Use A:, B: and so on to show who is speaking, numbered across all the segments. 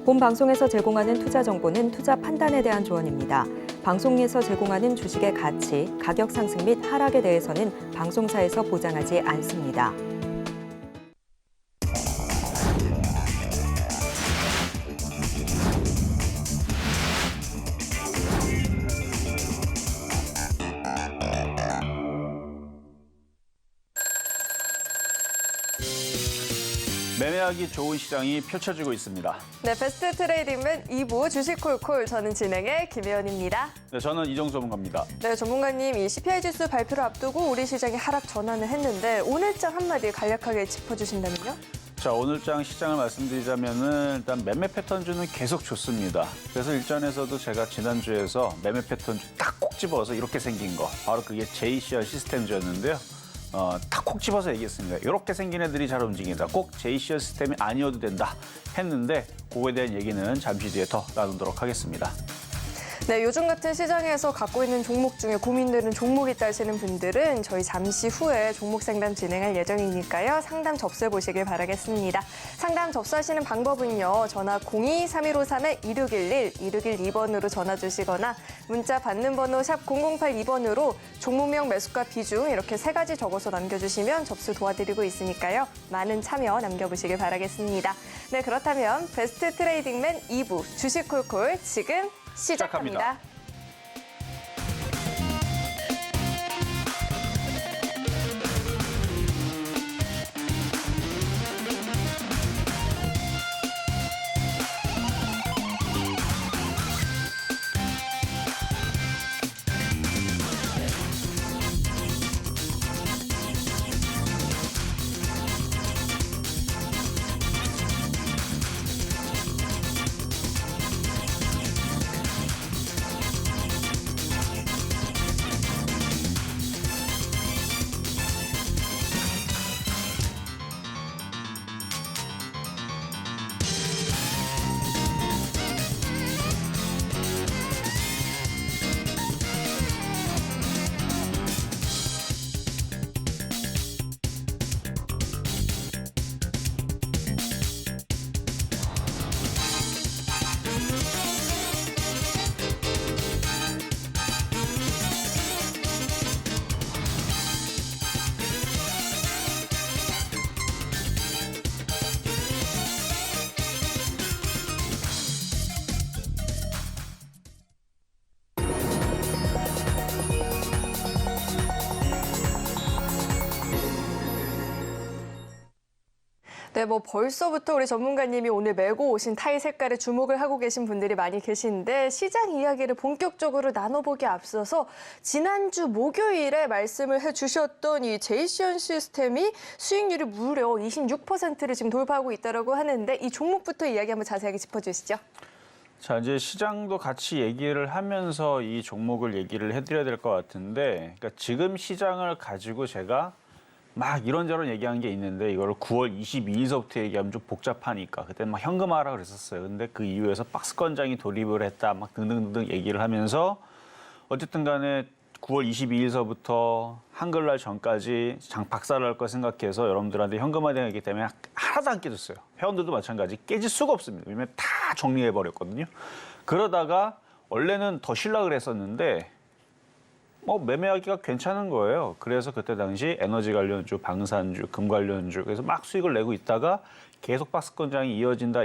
A: 본 방송에서 제공하는 투자 정보는 투자 판단에 대한 조언입니다. 방송에서 제공하는 주식의 가치, 가격 상승 및 하락에 대해서는 방송사에서 보장하지 않습니다.
B: 매매하기 좋은 시장이 펼쳐지고 있습니다.
C: 네, 베스트 트레이딩맨 2부 주식콜콜, 저는 진행의 김혜연입니다.
B: 네, 저는 이정수 전문가입니다.
C: 네, 전문가님, 이 CPI 지수 발표를 앞두고 우리 시장이 하락 전환을 했는데 오늘장 한마디 간략하게 짚어주신다면요?
B: 자, 오늘장 시장을 말씀드리자면은 일단 매매 패턴주는 계속 좋습니다. 그래서 일전에서도 제가 지난주에서 매매 패턴주 딱 콕 집어서 이렇게 생긴 거, 바로 그게 JCR 시스템주였는데요. 딱 콕 집어서 얘기했습니다. 이렇게 생긴 애들이 잘 움직인다. 꼭 JCR 시스템이 아니어도 된다 했는데 그거에 대한 얘기는 잠시 뒤에 더 나누도록 하겠습니다.
C: 네, 요즘 같은 시장에서 갖고 있는 종목 중에 고민되는 종목이 있다 하시는 분들은 저희 잠시 후에 종목 상담 진행할 예정이니까요. 상담 접수해 보시길 바라겠습니다. 상담 접수하시는 방법은요. 전화 02-3153-2611, 2612번으로 전화 주시거나 문자 받는 번호 샵 0082번으로 종목명, 매수가, 비중 이렇게 3가지 적어서 남겨주시면 접수 도와드리고 있으니까요. 많은 참여 남겨보시길 바라겠습니다. 네, 그렇다면 베스트 트레이딩맨 2부 주식콜콜 지금 시작합니다. 네, 벌써부터 우리 전문가님이 오늘 메고 오신 타이 색깔에 주목을 하고 계신 분들이 많이 계신데 시장 이야기를 본격적으로 나눠보기에 앞서서 지난주 목요일에 말씀을 해주셨던 이 제이시언 시스템이 수익률이 무려 26%를 지금 돌파하고 있다고 하는데 이 종목부터 이야기 한번 자세하게 짚어주시죠.
B: 자, 이제 시장도 같이 얘기를 하면서 이 종목을 얘기를 해드려야 될 것 같은데, 그러니까 지금 시장을 가지고 제가 막 이런저런 얘기한 게 있는데 이거를 9월 22일서부터 얘기하면 좀 복잡하니까 그때 막 현금화라 그랬었어요. 근데 그 이후에서 박스권장이 돌입을 했다 막 등등등 얘기를 하면서 어쨌든 간에 9월 22일서부터 한글날 전까지 박살날 거 생각해서 여러분들한테 현금화되기 때문에 하나도 안 깨졌어요. 회원들도 마찬가지 깨질 수가 없습니다. 왜냐면 다 정리해버렸거든요. 그러다가 원래는 더 실락을 했었는데 매매하기가 괜찮은 거예요. 그래서 그때 당시 에너지 관련주, 방산주, 금 관련주 그래서 막 수익을 내고 있다가 계속 박스권장이 이어진다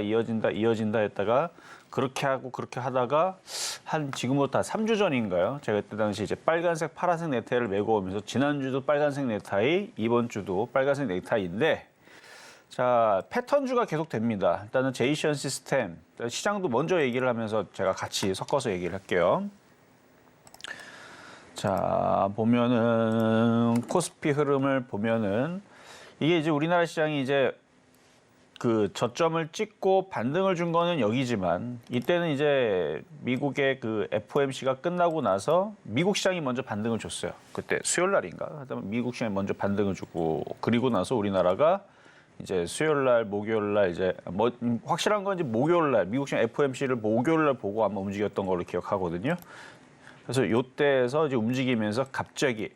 B: 했다가 그렇게 하고 그렇게 하다가 한 지금부터 3주 전인가요? 제가 그때 당시 이제 빨간색, 파란색 넥타이를 메고 오면서 지난주도 빨간색 넥타이, 이번 주도 빨간색 넥타이인데 자, 패턴주가 계속 됩니다. 일단은 제이시언 시스템, 시장도 먼저 얘기를 하면서 제가 같이 섞어서 얘기를 할게요. 자, 보면은 코스피 흐름을 보면은 이게 이제 우리나라 시장이 이제 그 저점을 찍고 반등을 준 거는 여기지만 이때는 이제 미국의 그 FOMC가 끝나고 나서 미국 시장이 먼저 반등을 줬어요. 그때 수요일 날인가? 그다음에 미국 시장이 먼저 반등을 주고 그리고 나서 우리나라가 이제 수요일 날, 목요일 날 이제 확실한 건 이제 목요일 날 미국 시장 FOMC를 목요일 날 보고 아마 움직였던 걸로 기억하거든요. 그래서 이때에서 이제 움직이면서 갑자기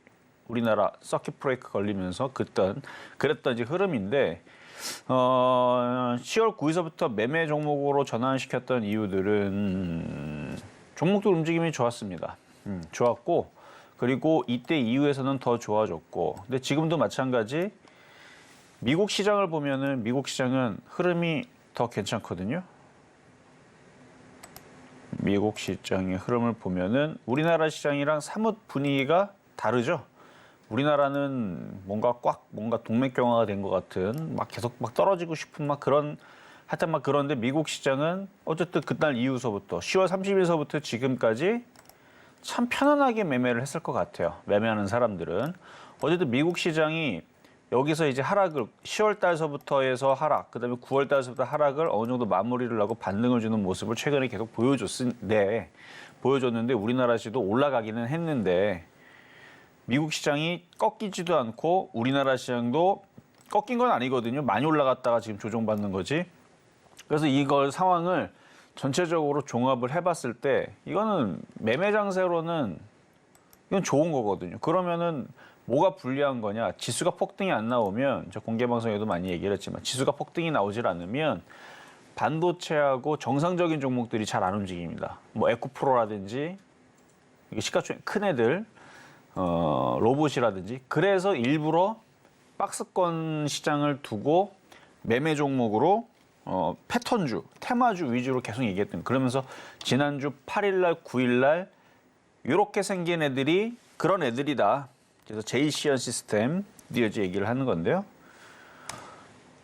B: 우리나라 서킷 브레이크 걸리면서 그랬던 이제 흐름인데 10월 9일서부터 매매 종목으로 전환시켰던 이유들은 종목들 움직임이 좋았습니다. 좋았고 그리고 이때 이후에서는 더 좋아졌고 근데 지금도 마찬가지 미국 시장을 보면은 미국 시장은 흐름이 더 괜찮거든요. 미국 시장의 흐름을 보면은 우리나라 시장이랑 사뭇 분위기가 다르죠. 우리나라는 뭔가 동맥경화가 된 것 같은 막 계속 막 떨어지고 싶은 막 그런 하여튼 막 그런데 미국 시장은 어쨌든 그날 이후서부터 10월 30일서부터 지금까지 참 편안하게 매매를 했을 것 같아요. 매매하는 사람들은 어쨌든 미국 시장이 여기서 이제 하락을 10월 달서부터 해서 하락, 그다음에 9월 달서부터 하락을 어느 정도 마무리를 하고 반등을 주는 모습을 최근에 계속 보여줬는데 우리나라 시도 올라가기는 했는데 미국 시장이 꺾이지도 않고 우리나라 시장도 꺾인 건 아니거든요. 많이 올라갔다가 지금 조정받는 거지. 그래서 이걸 상황을 전체적으로 종합을 해봤을 때 이거는 매매 장세로는 이건 좋은 거거든요. 그러면은 뭐가 불리한 거냐? 지수가 폭등이 안 나오면 저 공개 방송에도 많이 얘기를 했지만 지수가 폭등이 나오질 않으면 반도체하고 정상적인 종목들이 잘 안 움직입니다. 뭐 에코프로라든지 이게 시가총액 큰 애들 로봇이라든지 그래서 일부러 박스권 시장을 두고 매매 종목으로 패턴주, 테마주 위주로 계속 얘기했던 그러면서 지난주 8일날, 9일날 이렇게 생긴 애들이 그런 애들이다. 그래서 제이시언 시스템 DLG 얘기를 하는 건데요.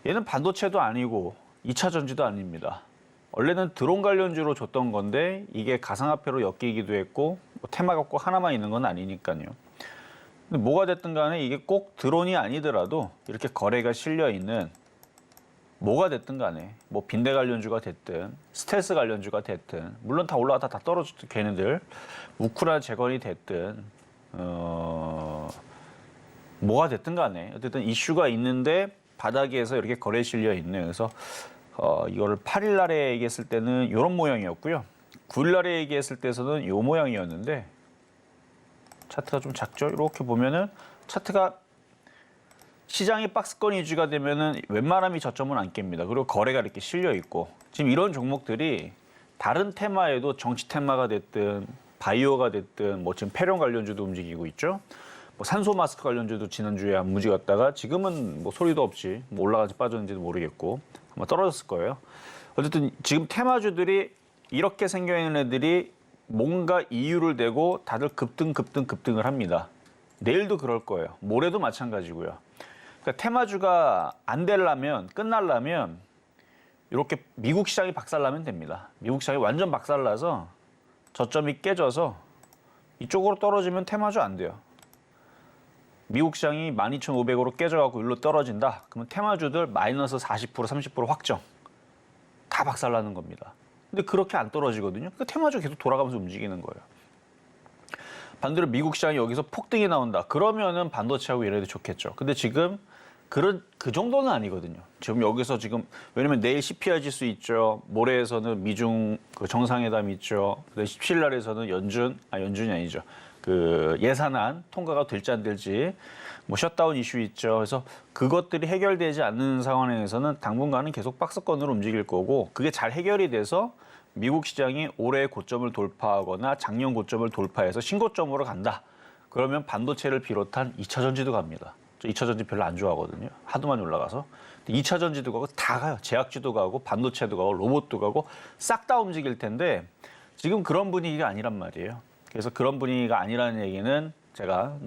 B: 얘는 반도체도 아니고 2차 전지도 아닙니다. 원래는 드론 관련주로 줬던 건데 이게 가상화폐로 엮이기도 했고 뭐 테마가 꼭 하나만 있는 건 아니니까요. 근데 뭐가 됐든 간에 이게 꼭 드론이 아니더라도 이렇게 거래가 실려 있는 뭐가 됐든 간에 뭐 빈대 관련주가 됐든 스텔스 관련주가 됐든 물론 다 올라갔다 다 떨어졌던 걔네들 우크라 재건이 됐든 뭐가 됐든 간에 어쨌든 이슈가 있는데 바닥에서 이렇게 거래 실려 있는 그래서 이거를 8일 날에 얘기했을 때는 이런 모양이었고요. 9일 날에 얘기했을 때에서는 이 모양이었는데 차트가 좀 작죠. 이렇게 보면은 차트가 시장이 박스권 위주가 되면은 웬만하면 저점은 안 깹니다. 그리고 거래가 이렇게 실려 있고 지금 이런 종목들이 다른 테마에도 정치 테마가 됐든 바이오가 됐든 뭐 지금 폐렴 관련주도 움직이고 있죠. 뭐 산소 마스크 관련주도 지난주에 안 움직였다가 지금은 뭐 소리도 없이 뭐 올라가지 빠졌는지도 모르겠고 아마 떨어졌을 거예요. 어쨌든 지금 테마주들이 이렇게 생겨 있는 애들이 뭔가 이유를 대고 다들 급등을 합니다. 내일도 그럴 거예요. 모레도 마찬가지고요. 그러니까 테마주가 안 되려면 끝나려면 이렇게 미국 시장이 박살나면 됩니다. 미국 시장이 완전 박살나서 저점이 깨져서 이쪽으로 떨어지면 테마주 안 돼요. 미국 시장이 12,500으로 깨져갖고 일로 떨어진다. 그러면 테마주들 마이너스 40%, 30% 확정. 다 박살나는 겁니다. 근데 그렇게 안 떨어지거든요. 그러니까 테마주 계속 돌아가면서 움직이는 거예요. 반대로 미국 시장이 여기서 폭등이 나온다. 그러면은 반도체하고 얘네들 좋겠죠. 근데 지금 그 정도는 아니거든요. 지금 여기서 지금 왜냐면 내일 CPI 지수 있죠. 모레에서는 미중 그 정상회담 있죠. 17일 날에서는 연준이 아니죠. 그 예산안 통과가 될지 안 될지 뭐 셧다운 이슈 있죠. 그래서 그것들이 해결되지 않는 상황에서는 당분간은 계속 박스권으로 움직일 거고 그게 잘 해결이 돼서 미국 시장이 올해 고점을 돌파하거나 작년 고점을 돌파해서 신고점으로 간다. 그러면 반도체를 비롯한 2차 전지도 갑니다. 저 2차 전지 별로 안 좋아하거든요. 하도 많이 올라가서. 2차 전지도 가고 다 가요. 제약주도 가고 반도체도 가고 로봇도 가고 싹 다 움직일 텐데 지금 그런 분위기가 아니란 말이에요. 그래서 그런 분위기가 아니라는 얘기는 제가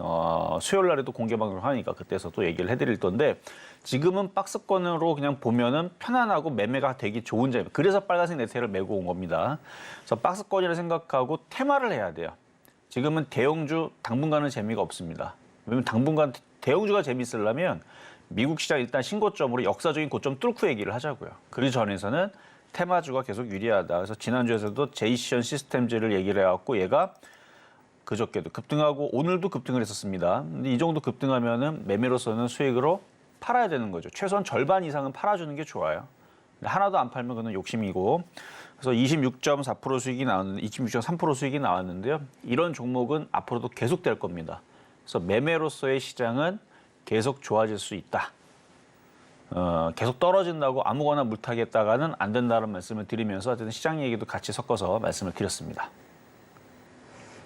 B: 수요일 날에도 공개 방송을 하니까 그때서 또 얘기를 해드릴 건데 지금은 박스권으로 그냥 보면은 편안하고 매매가 되기 좋은 자리. 그래서 빨간색 네트를 메고 온 겁니다. 그래서 박스권이라 생각하고 테마를 해야 돼요. 지금은 대형주 당분간은 재미가 없습니다. 왜냐면 당분간 대형주가 재밌으려면 미국 시장 일단 신고점으로 역사적인 고점 뚫고 얘기를 하자고요. 그 전에서는 테마주가 계속 유리하다. 그래서 지난주에서도 제이시언 시스템즈를 얘기를 해갖고 얘가 그저께도 급등하고 오늘도 급등을 했었습니다. 근데 이 정도 급등하면은 매매로서는 수익으로 팔아야 되는 거죠. 최소한 절반 이상은 팔아주는 게 좋아요. 근데 하나도 안 팔면 그건 욕심이고. 그래서 26.4% 수익이 나왔는데 26.3% 수익이 나왔는데요. 이런 종목은 앞으로도 계속 될 겁니다. 그래서 매매로서의 시장은 계속 좋아질 수 있다. 계속 떨어진다고 아무거나 물타겠다가는 안 된다는 말씀을 드리면서 어쨌든 시장 얘기도 같이 섞어서 말씀을 드렸습니다.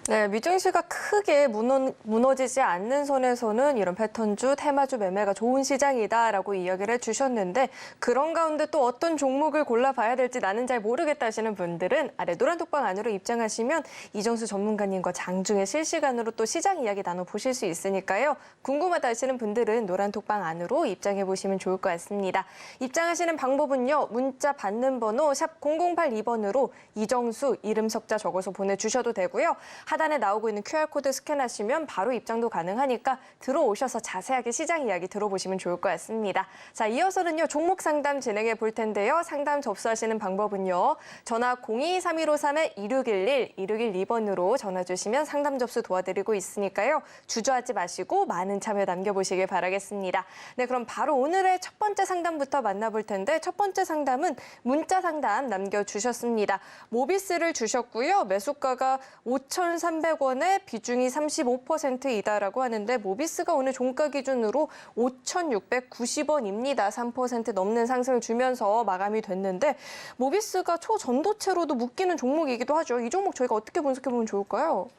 C: 네, 미증시가 크게 무너지지 않는 선에서는 이런 패턴주, 테마주 매매가 좋은 시장이다라고 이야기를 해주셨는데 그런 가운데 또 어떤 종목을 골라봐야 될지 나는 잘 모르겠다 하시는 분들은 아래 노란 톡방 안으로 입장하시면 이정수 전문가님과 장중에 실시간으로 또 시장 이야기 나눠보실 수 있으니까요. 궁금하다 하시는 분들은 노란 톡방 안으로 입장해보시면 좋을 것 같습니다. 입장하시는 방법은요. 문자 받는 번호 샵 0082번으로 이정수 이름 석자 적어서 보내주셔도 되고요. 하단에 나오고 있는 QR코드 스캔하시면 바로 입장도 가능하니까 들어오셔서 자세하게 시장 이야기 들어보시면 좋을 것 같습니다. 자, 이어서는요. 종목 상담 진행해 볼 텐데요. 상담 접수하시는 방법은요. 전화 023153-2611, 2612번으로 전화 주시면 상담 접수 도와드리고 있으니까요. 주저하지 마시고 많은 참여 남겨보시길 바라겠습니다. 네, 그럼 바로 오늘의 첫 번째 상담부터 만나볼 텐데 첫 번째 상담은 문자 상담 남겨주셨습니다. 모비스를 주셨고요. 매수가가 5,300원에 비중이 35%이다라고 하는데 모비스가 오늘 종가 기준으로 5,690원입니다. 3% 넘는 상승을 주면서 마감이 됐는데 모비스가 초전도체로도 묶이는 종목이기도 하죠. 이 종목 저희가 어떻게 분석해보면 좋을까요?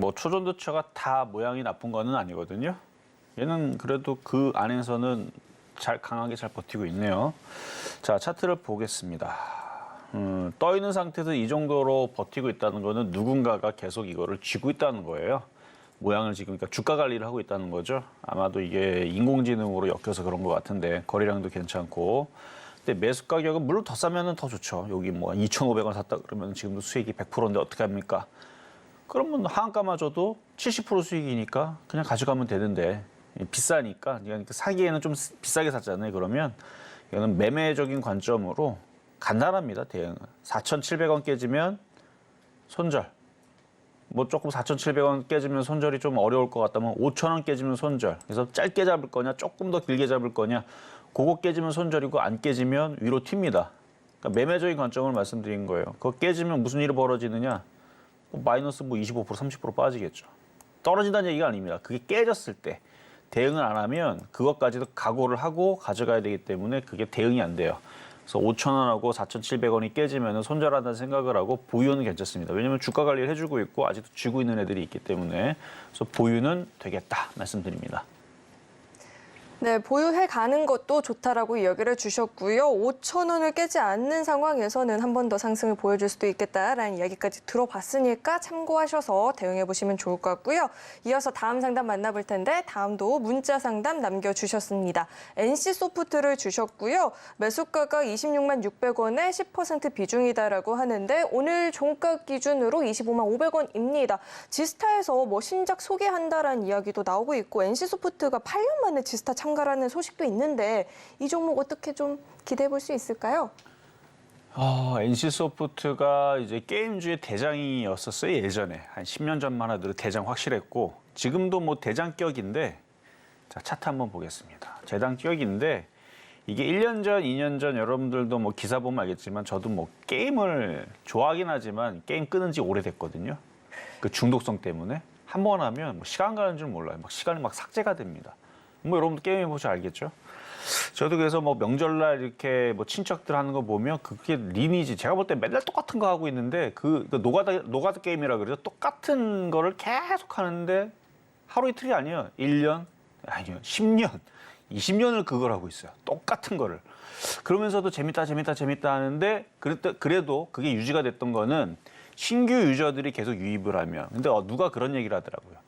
B: 뭐 초전도체가 다 모양이 나쁜 거는 아니거든요. 얘는 그래도 그 안에서는 강하게 잘 버티고 있네요. 자, 차트를 보겠습니다. 떠 있는 상태에서 이 정도로 버티고 있다는 거는 누군가가 계속 이거를 쥐고 있다는 거예요. 모양을 지금 그러니까 주가 관리를 하고 있다는 거죠. 아마도 이게 인공지능으로 엮여서 그런 것 같은데 거래량도 괜찮고. 근데 매수 가격은 물론 더 싸면은 더 좋죠. 여기 뭐 2,500원 샀다 그러면 지금도 수익이 100%인데 어떻게 합니까? 그러면 하한가마저도 70% 수익이니까 그냥 가져가면 되는데 비싸니까 그러니까 사기에는 좀 비싸게 샀잖아요. 그러면 이거는 매매적인 관점으로 간단합니다. 대응은 4,700원 깨지면 손절. 뭐 조금 4,700원 깨지면 손절이 좀 어려울 것 같다면 5,000원 깨지면 손절. 그래서 짧게 잡을 거냐 조금 더 길게 잡을 거냐 그거 깨지면 손절이고 안 깨지면 위로 튑니다. 그러니까 매매적인 관점을 말씀드린 거예요. 그거 깨지면 무슨 일이 벌어지느냐 마이너스 뭐 25% 30% 빠지겠죠. 떨어진다는 얘기가 아닙니다. 그게 깨졌을 때 대응을 안 하면 그것까지도 각오를 하고 가져가야 되기 때문에 그게 대응이 안 돼요. 그래서 5,000원하고 4,700원이 깨지면 손절한다는 생각을 하고 보유는 괜찮습니다. 왜냐하면 주가 관리를 해주고 있고 아직도 쥐고 있는 애들이 있기 때문에 그래서 보유는 되겠다 말씀드립니다.
C: 네, 보유해 가는 것도 좋다라고 이야기를 주셨고요. 5,000원을 깨지 않는 상황에서는 한 번 더 상승을 보여줄 수도 있겠다라는 이야기까지 들어봤으니까 참고하셔서 대응해 보시면 좋을 것 같고요. 이어서 다음 상담 만나볼 텐데 다음도 문자 상담 남겨주셨습니다. NC소프트를 주셨고요. 매수가가 26만 600원에 10% 비중이다라고 하는데 오늘 종가 기준으로 25만 500원입니다. 지스타에서 뭐 신작 소개한다라는 이야기도 나오고 있고 NC소프트가 8년 만에 지스타 참가라는 소식도 있는데 이 종목 어떻게 좀 기대해 볼 수 있을까요?
B: NC소프트가 이제 게임주의 대장이었었어요. 예전에 한 10년 전만 하더라도 대장 확실했고 지금도 뭐 대장격인데 자 차트 한번 보겠습니다. 대장격인데 이게 1년 전, 2년 전 여러분들도 뭐 기사 보면 알겠지만 저도 뭐 게임을 좋아하긴 하지만 게임 끊은 지 오래됐거든요. 그 중독성 때문에 한 번 하면 뭐 시간 가는 줄 몰라요. 막 시간이 막 삭제가 됩니다. 뭐 여러분도 게임 해보셔 알겠죠? 저도 그래서 뭐 명절날 이렇게 뭐 친척들 하는 거 보면 그게 리니지. 제가 볼 때 맨날 똑같은 거 하고 있는데 그 노가다 게임이라 그러죠. 똑같은 거를 계속 하는데 하루 이틀이 아니에요. 1년, 아니요 10년, 20년을 그걸 하고 있어요. 똑같은 거를. 그러면서도 재밌다 하는데 그래도 그게 유지가 됐던 거는 신규 유저들이 계속 유입을 하면. 근데 누가 그런 얘기를 하더라고요.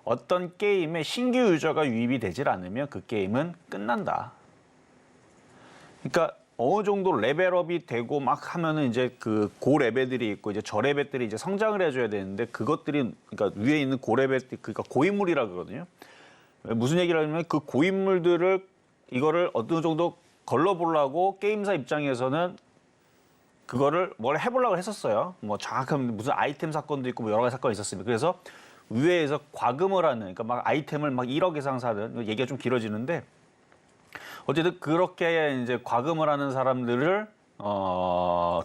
B: 어떤 게임에 신규 유저가 유입이 되질 않으면 그 게임은 끝난다. 그러니까 어느 정도 레벨업이 되고 막 하면은 이제 그 고 레벨들이 있고 이제 저 레벨들이 이제 성장을 해줘야 되는데 그것들이 그러니까 위에 있는 고 레벨 그러니까 고인물이라 그러거든요. 무슨 얘기를 하냐면 그 고인물들을 이거를 어느 정도 걸러보려고 게임사 입장에서는 그거를 뭘 해보려고 했었어요. 뭐 정확한 무슨 아이템 사건도 있고 뭐 여러 가지 사건이 있었습니다. 그래서 위에서 과금을 하는, 그러니까 막 아이템을 막 1억 이상 사는, 얘기가 좀 길어지는데, 어쨌든 그렇게 이제 과금을 하는 사람들을,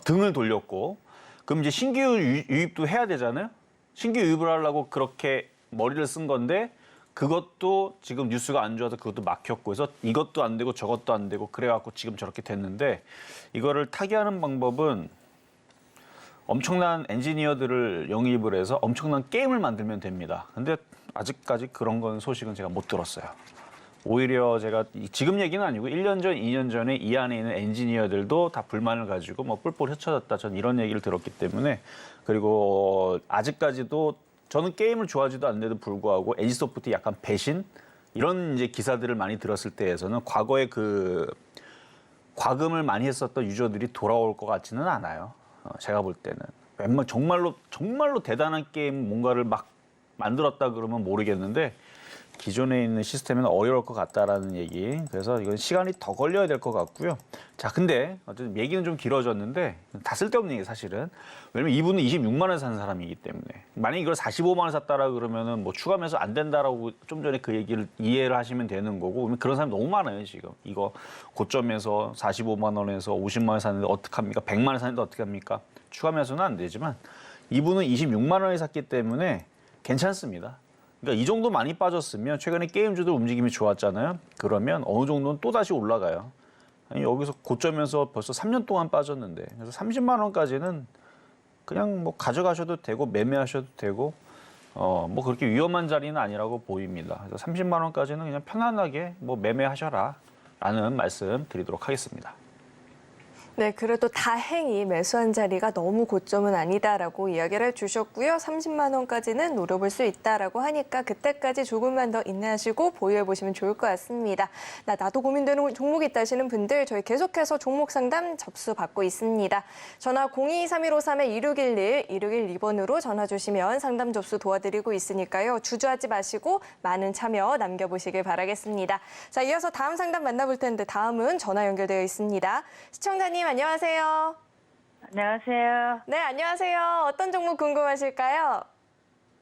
B: 등을 돌렸고, 그럼 이제 신규 유입도 해야 되잖아요? 신규 유입을 하려고 그렇게 머리를 쓴 건데, 그것도 지금 뉴스가 안 좋아서 그것도 막혔고 해서 이것도 안 되고 저것도 안 되고 그래갖고 지금 저렇게 됐는데 이거를 타개하는 방법은 엄청난 엔지니어들을 영입을 해서 엄청난 게임을 만들면 됩니다. 근데 아직까지 그런 건 소식은 제가 못 들었어요. 오히려 제가 지금 얘기는 아니고 1년 전, 2년 전에 이 안에 있는 엔지니어들도 다 불만을 가지고 뭐 뿔뿔 흩어졌다. 전 이런 얘기를 들었기 때문에 그리고 아직까지도 저는 게임을 좋아하지도 않는데도 불구하고 NC소프트 약간 배신 이런 이제 기사들을 많이 들었을 때에서는 과거에 그 과금을 많이 했었던 유저들이 돌아올 것 같지는 않아요. 제가 볼 때는 웬만 정말로 대단한 게임 뭔가를 막 만들었다 그러면 모르겠는데 기존에 있는 시스템은 어려울 것 같다라는 얘기. 그래서 이건 시간이 더 걸려야 될 것 같고요. 자, 근데 어쨌든 얘기는 좀 길어졌는데 다 쓸데없는 얘기 사실은. 왜냐면 이분은 26만 원에 산 사람이기 때문에 만약 이걸 45만 원 샀다라 그러면은 뭐 추가 매수 안 된다라고 좀 전에 그 얘기를 이해를 하시면 되는 거고 그런 사람이 너무 많아요 지금. 이거 고점에서 45만 원에서 50만 원 샀는데 어떡합니까? 100만 원 샀는데 어떡합니까? 추가 매수는 안 되지만 이분은 26만 원에 샀기 때문에 괜찮습니다. 그러니까 이 정도 많이 빠졌으면 최근에 게임주들 움직임이 좋았잖아요. 그러면 어느 정도는 또 다시 올라가요. 아니, 여기서 고점에서 벌써 3년 동안 빠졌는데 그래서 30만 원까지는 그냥 뭐 가져가셔도 되고 매매하셔도 되고 뭐 그렇게 위험한 자리는 아니라고 보입니다. 그래서 30만 원까지는 그냥 편안하게 뭐 매매하셔라라는 말씀 드리도록 하겠습니다.
C: 네, 그래도 다행히 매수한 자리가 너무 고점은 아니다라고 이야기를 해주셨고요. 30만 원까지는 노려볼 수 있다라고 하니까 그때까지 조금만 더 인내하시고 보유해보시면 좋을 것 같습니다. 나도 고민되는 종목이 있다 하시는 분들 저희 계속해서 종목 상담 접수 받고 있습니다. 전화 02-3153-2611, 2612번으로 전화 주시면 상담 접수 도와드리고 있으니까요. 주저하지 마시고 많은 참여 남겨보시길 바라겠습니다. 자, 이어서 다음 상담 만나볼 텐데 다음은 전화 연결되어 있습니다. 시청자님 안녕하세요.
D: 안녕하세요.
C: 네, 안녕하세요. 어떤 종목 궁금하실까요?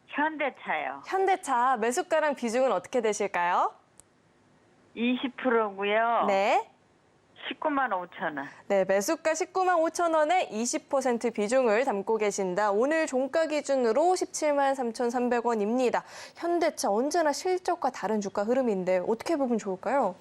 D: 현대차요.
C: 현대차 매수가랑 비중은 어떻게 되실까요?
D: 20%고요.
C: 네.
D: 19만 5천 원.
C: 네, 매수가 19만 5천 원에 20% 비중을 담고 계신다. 오늘 종가 기준으로 17만 3,300원입니다. 현대차 언제나 실적과 다른 주가 흐름인데 어떻게 보면 좋을까요?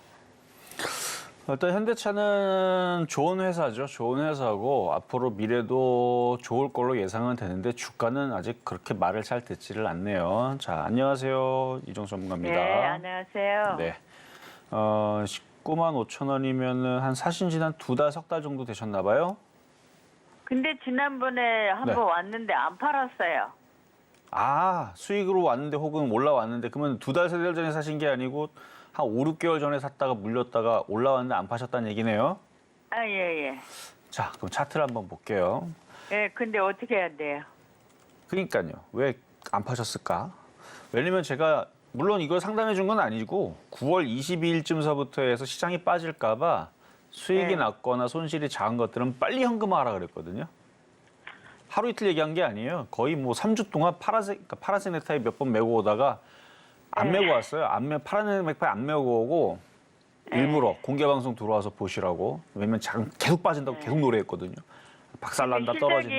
B: 일단 현대차는 좋은 회사죠. 좋은 회사고 앞으로 미래도 좋을 걸로 예상은 되는데 주가는 아직 그렇게 말을 잘 듣지를 않네요. 자, 안녕하세요. 이종수 전문가입니다.
D: 네, 안녕하세요.
B: 네. 19만 5천 원이면은 한 사신 지난 2달, 3달 정도 되셨나 봐요.
D: 근데 지난번에 한 번
B: 네.
D: 왔는데 안 팔았어요.
B: 아, 수익으로 왔는데 혹은 올라왔는데 그러면 2달, 3달 전에 사신 게 아니고 한 5, 6개월 전에 샀다가 물렸다가 올라왔는데 안 파셨다는 얘기네요.
D: 아, 예.
B: 자, 그럼 차트를 한번 볼게요.
D: 예, 근데 어떻게 해야 돼요?
B: 그러니까요. 왜 안 파셨을까? 왜냐면 제가 물론 이걸 상담해 준 건 아니고 9월 22일쯤서부터 해서 시장이 빠질까 봐 수익이
D: 네.
B: 났거나 손실이 작은 것들은 빨리 현금화하라 그랬거든요. 하루 이틀 얘기한 게 아니에요. 거의 뭐 3주 동안 파란색 넥타이 몇 번 메고 오다가 안
D: 네.
B: 메고 왔어요. 파란색 넥타이 안 메고 오고 일부러 공개 방송 들어와서 보시라고. 왜냐면 계속 빠진다고 계속 노래했거든요. 박살난다, 떨어진다.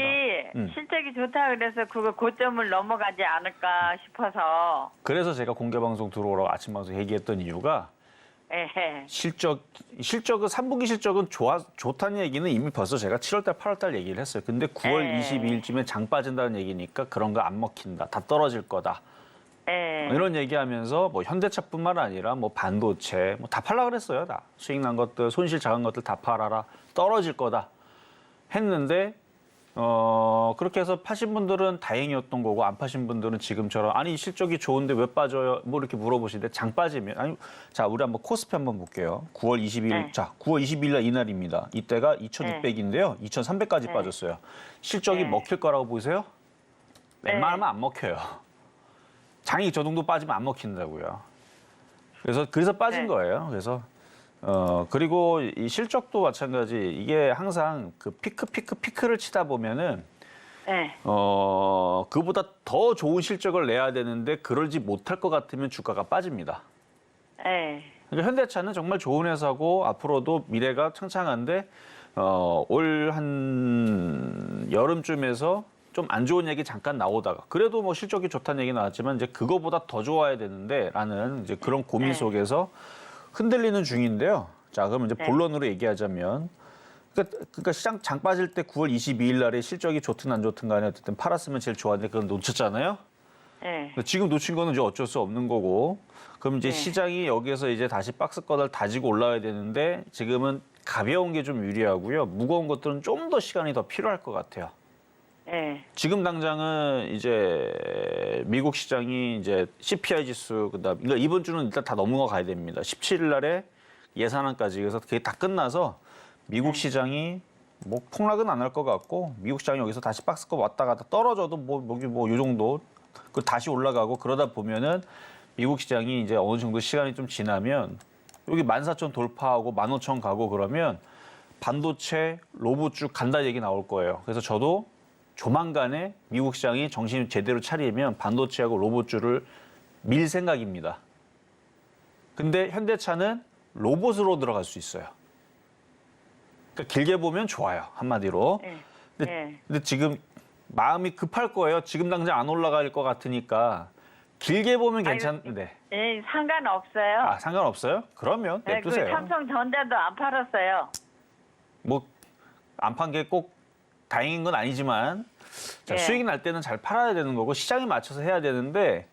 D: 실적이 좋다 그래서 그거 고점을 넘어가지 않을까 싶어서.
B: 그래서 제가 공개 방송 들어오라고 아침 방송 얘기했던 이유가
D: 예.
B: 실적은 3분기 실적은 좋다는 얘기는 이미 벌써 제가 7월달, 8월달 얘기를 했어요. 근데 9월
D: 네.
B: 22일쯤에 장 빠진다는 얘기니까 그런 거 안 먹힌다. 다 떨어질 거다.
D: 예.
B: 이런 얘기하면서 뭐 현대차뿐만 아니라 뭐 반도체 뭐 다 팔라 그랬어요. 다 수익 난 것들, 손실 작은 것들 다 팔아라. 떨어질 거다. 했는데 그렇게 해서 파신 분들은 다행이었던 거고 안 파신 분들은 지금처럼 아니 실적이 좋은데 왜 빠져요? 뭐 이렇게 물어보시는데 장 빠지면 아니 자 우리 한번 코스피 한번 볼게요. 9월 20일
D: 네.
B: 자 9월 20일 날 이날입니다. 이때가 2,600인데요. 2,300까지
D: 네.
B: 빠졌어요. 실적이
D: 네.
B: 먹힐 거라고 보세요? 웬만하면 안 먹혀요. 장이 저 정도 빠지면 안 먹힌다고요. 그래서 빠진
D: 네.
B: 거예요. 그래서 그리고 이 실적도 마찬가지. 이게 항상 그 피크를 치다 보면은
D: 예.
B: 그보다 더 좋은 실적을 내야 되는데 그러지 못할 것 같으면 주가가 빠집니다.
D: 예.
B: 그러니까 현대차는 정말 좋은 회사고 앞으로도 미래가 창창한데 올 한 여름쯤에서 좀 안 좋은 얘기 잠깐 나오다가 그래도 뭐 실적이 좋다는 얘기 나왔지만 이제 그거보다 더 좋아야 되는데라는 이제 그런 고민
D: 네.
B: 속에서 흔들리는 중인데요. 자, 그럼 이제
D: 네.
B: 본론으로 얘기하자면 그러니까 시장 장 빠질 때 9월 22일 날에 실적이 좋든 안 좋든 간에 어쨌든 팔았으면 제일 좋았는데 그건 놓쳤잖아요.
D: 네.
B: 지금 놓친 거는 이제 어쩔 수 없는 거고 그럼 이제
D: 네.
B: 시장이 여기에서 이제 다시 박스권을 다지고 올라와야 되는데 지금은 가벼운 게 좀 유리하고요. 무거운 것들은 좀 더 시간이 더 필요할 것 같아요.
D: 네.
B: 지금 당장은 이제 미국 시장이 이제 CPI 지수 그다음 그러니까 이번 주는 일단 다 넘어가야 됩니다. 17일 날에 예산안까지 그래서 그게 다 끝나서 미국 시장이 뭐 폭락은 안 할 것 같고 미국 시장이 여기서 다시 박스권 왔다 갔다 떨어져도 요 정도 그 다시 올라가고 그러다 보면은 미국 시장이 이제 어느 정도 시간이 좀 지나면 여기 14,000 돌파하고 15,000 가고 그러면 반도체 로봇 쭉 간다 얘기 나올 거예요. 그래서 저도 조만간에 미국 시장이 정신 제대로 차리면 반도체하고 로봇주를 밀 생각입니다. 근데 현대차는 로봇으로 들어갈 수 있어요. 그러니까 길게 보면 좋아요. 한마디로.
D: 네.
B: 근데,
D: 네.
B: 근데 지금 마음이 급할 거예요. 지금 당장 안 올라갈 것 같으니까 길게 보면 괜찮은데.
D: 네, 상관없어요.
B: 아, 상관없어요? 그러면
D: 네, 그
B: 냅두세요.
D: 삼성전자도 안 팔았어요.
B: 뭐 안 판 게 꼭 다행인 건 아니지만 자,
D: 예.
B: 수익이 날 때는 잘 팔아야 되는 거고 시장에 맞춰서 해야 되는데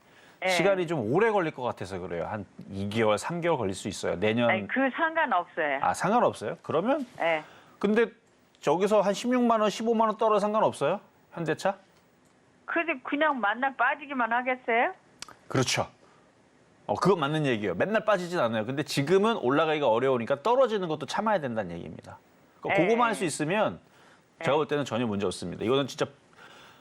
D: 예.
B: 시간이 좀 오래 걸릴 것 같아서 그래요. 한 2개월, 3개월 걸릴 수 있어요. 내년.
D: 아니, 그 상관없어요.
B: 아, 상관없어요? 그러면
D: 네.
B: 근데 저기서 한 16만 원, 15만 원 떨어 상관없어요? 현대차?
D: 그냥 만날 빠지기만 하겠어요?
B: 그렇죠. 그건 맞는 얘기예요. 맨날 빠지진 않아요. 근데 지금은 올라가기가 어려우니까 떨어지는 것도 참아야 된다는 얘기입니다. 그거만 할 수 있으면 제가 볼 때는 전혀 문제 없습니다. 이거는 진짜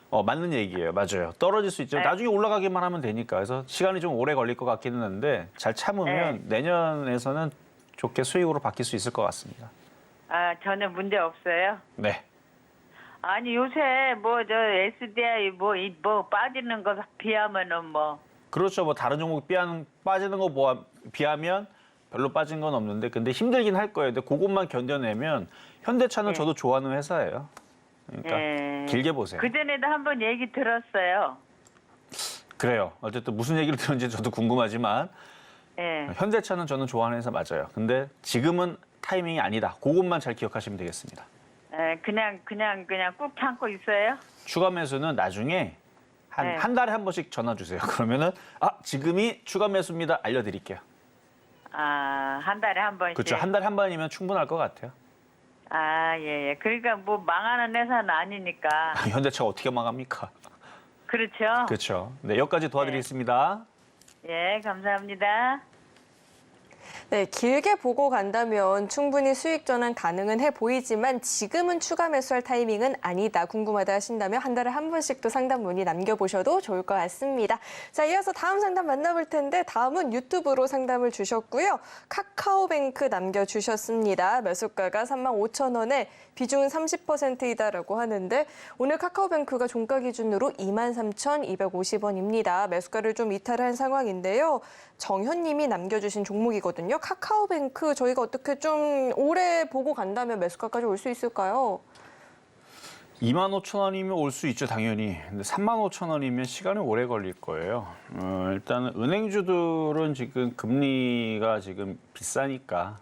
B: 맞는 얘기예요. 맞아요. 떨어질 수 있죠.
D: 네.
B: 나중에 올라가기만 하면 되니까. 그래서 시간이 좀 오래 걸릴 것 같기는 한데 잘 참으면 내년에서는 좋게 수익으로 바뀔 수 있을 것 같습니다.
D: 아, 전혀 문제 없어요.
B: 네.
D: 아니, 요새 SDI 뭐 빠지는 거 비하면은 뭐.
B: 그렇죠. 뭐 다른 종목 빠지는 거 비하면 별로 빠진 건 없는데 근데 힘들긴 할 거예요. 근데 그것만 견뎌내면 현대차는 저도 좋아하는 회사예요. 그러니까
D: 예.
B: 길게 보세요.
D: 그전에도 한번 얘기 들었어요.
B: 그래요. 어쨌든 무슨 얘기를 들었는지 저도 궁금하지만
D: 예.
B: 현대차는 저는 좋아하는 회사 맞아요. 근데 지금은 타이밍이 아니다. 그것만 잘 기억하시면 되겠습니다.
D: 예, 그냥 꾹 참고 있어요.
B: 추가 매수는 나중에
D: 네.
B: 한 달에 한 번씩 전화 주세요. 그러면은 지금이 추가 매수입니다. 알려드릴게요.
D: 아, 한 달에 한 번씩.
B: 그렇죠. 한 달에 한 번이면 충분할 것 같아요.
D: 아, 예. 그러니까 뭐 망하는 회사는 아니니까.
B: 현대차가 어떻게 망합니까?
D: 그렇죠.
B: 그렇죠. 네, 여기까지 도와드리겠습니다.
D: 예, 감사합니다.
C: 네, 길게 보고 간다면 충분히 수익 전환 가능은 해 보이지만 지금은 추가 매수할 타이밍은 아니다. 궁금하다 하신다면 한 달에 한 번씩 또 상담 문의 남겨보셔도 좋을 것 같습니다. 자, 이어서 다음 상담 만나볼 텐데 다음은 유튜브로 상담을 주셨고요. 카카오뱅크 남겨주셨습니다. 매수가가 35,000원에 비중은 30%이다라고 하는데 오늘 카카오뱅크가 종가 기준으로 23,250원입니다. 매수가를 좀 이탈한 상황인데요. 정현님이 남겨주신 종목이거든요. 카카오뱅크 저희가 어떻게 좀 오래 보고 간다면 매수가까지 올 수 있을까요?
B: 25,000원이면 올 수 있죠, 당연히. 근데 35,000원이면 시간이 오래 걸릴 거예요. 일단은 은행주들은 지금 금리가 지금 비싸니까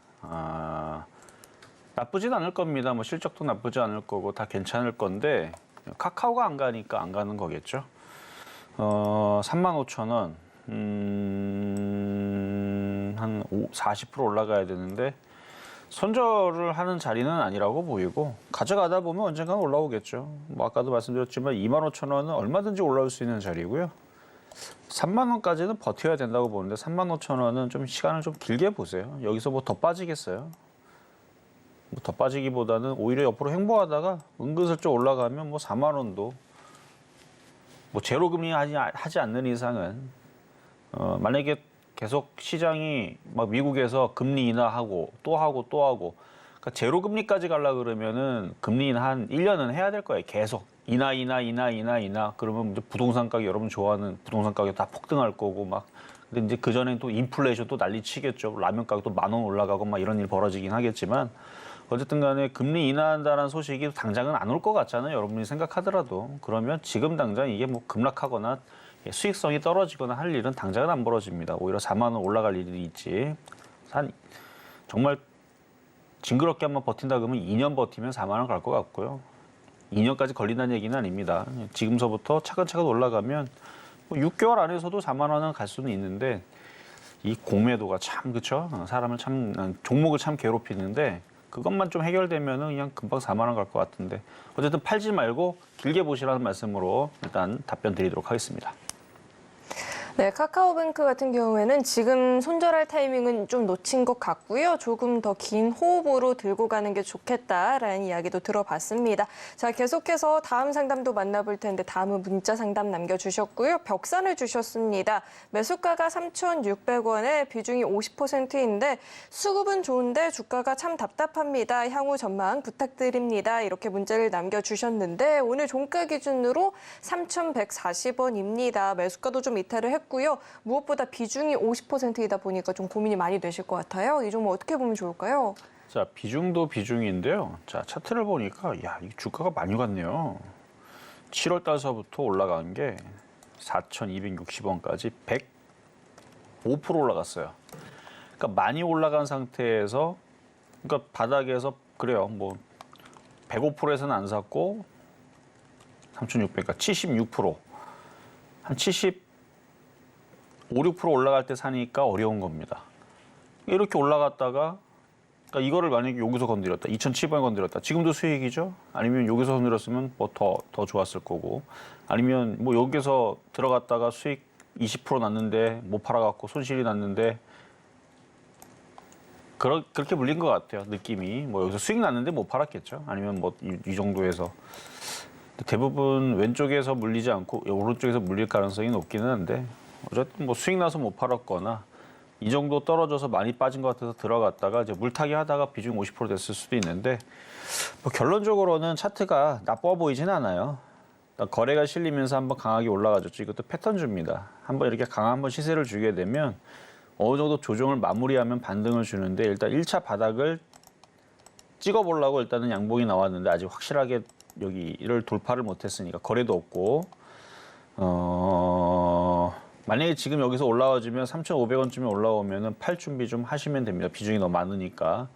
B: 나쁘진 않을 겁니다. 뭐 실적도 나쁘지 않을 거고 다 괜찮을 건데 카카오가 안 가니까 안 가는 거겠죠. 35,000원. 한 40% 올라가야 되는데 손절을 하는 자리는 아니라고 보이고 가져가다 보면 언젠가 올라오겠죠. 뭐 아까도 말씀드렸지만 25,000원은 얼마든지 올라올 수 있는 자리고요. 3만 원까지는 버텨야 된다고 보는데 35,000원은 좀 시간을 좀 길게 보세요. 여기서 뭐 더 빠지겠어요? 뭐 더 빠지기보다는 오히려 옆으로 횡보하다가 은근슬쩍 올라가면 뭐 4만 원도 뭐 제로 금리 하지 않는 이상은 만약에 계속 시장이 막 미국에서 금리 인하하고 또 하고 그러니까 제로 금리까지 가려 그러면은 금리 인하 한 1년은 해야 될 거예요. 계속 인하 그러면 이제 부동산 가격 여러분 좋아하는 부동산 가격 다 폭등할 거고 막 근데 이제 그 전엔 또 인플레이션 또 난리 치겠죠. 라면 가격 또 10,000원 올라가고 막 이런 일 벌어지긴 하겠지만 어쨌든 간에 금리 인하한다는 소식이 당장은 안 올 것 같잖아요. 여러분이 생각하더라도. 그러면 지금 당장 이게 뭐 급락하거나 수익성이 떨어지거나 할 일은 당장은 안 벌어집니다. 오히려 4만 원 올라갈 일이 있지. 정말 징그럽게 한번 버틴다 그러면 2년 버티면 4만 원 갈 것 같고요. 2년까지 걸린다는 얘기는 아닙니다. 지금서부터 차근차근 올라가면 뭐 6개월 안에서도 4만 원은 갈 수는 있는데 이 공매도가 참 그렇죠. 사람을 참 종목을 참 괴롭히는데 그것만 좀 해결되면은 그냥 금방 4만 원 갈 것 같은데 어쨌든 팔지 말고 길게 보시라는 말씀으로 일단 답변 드리도록 하겠습니다.
C: 네, 카카오뱅크 같은 경우에는 지금 손절할 타이밍은 좀 놓친 것 같고요. 조금 더 긴 호흡으로 들고 가는 게 좋겠다라는 이야기도 들어봤습니다. 자, 계속해서 다음 상담도 만나볼 텐데 다음은 문자 상담 남겨주셨고요. 벽산을 주셨습니다. 매수가가 3,600원에 비중이 50%인데 수급은 좋은데 주가가 참 답답합니다. 향후 전망 부탁드립니다. 이렇게 문자를 남겨주셨는데 오늘 종가 기준으로 3,140원입니다. 매수가도 좀 이탈을 했고요. 무엇보다 비중이 50%이다 보니까 좀 고민이 많이 되실 것 같아요. 이 종목 어떻게 보면 좋을까요?
B: 자, 비중도 비중인데요. 자, 차트를 보니까 야, 이 주가가 많이 갔네요. 7월 달서부터 올라간 게 4,260원까지 105% 올라갔어요. 그러니까 많이 올라간 상태에서 그러니까 바닥에서 그래요. 뭐 105%에서는 안 샀고 3,600그러니까 76%. 한 5, 6% 올라갈 때 사니까 어려운 겁니다. 이렇게 올라갔다가 그러니까 이거를 만약에 여기서 건드렸다. 2,700원 건드렸다. 지금도 수익이죠? 아니면 여기서 건드렸으면 뭐 더 좋았을 거고. 아니면 뭐 여기서 들어갔다가 수익 20% 났는데 못 팔아갖고 손실이 났는데 그렇게 물린 것 같아요. 느낌이. 뭐 여기서 수익 났는데 못 팔았겠죠? 아니면 뭐 이 정도에서. 대부분 왼쪽에서 물리지 않고 오른쪽에서 물릴 가능성이 높기는 한데 어쨌든 뭐 수익 나서 못 팔았거나 이 정도 떨어져서 많이 빠진 것 같아서 들어갔다가 이제 물타기 하다가 비중 50% 됐을 수도 있는데 뭐 결론적으로는 차트가 나빠 보이지는 않아요. 거래가 실리면서 한번 강하게 올라가졌죠. 이것도 패턴주입니다. 한번 이렇게 강한 한번 시세를 주게 되면 어느 정도 조정을 마무리하면 반등을 주는데 일단 1차 바닥을 찍어보려고 일단은 양봉이 나왔는데 아직 확실하게 여기를 돌파를 못했으니까 거래도 없고 만약에 지금 여기서 올라와주면 3,500원쯤에 올라오면은 팔 준비 좀 하시면 됩니다. 비중이 너무 많으니까.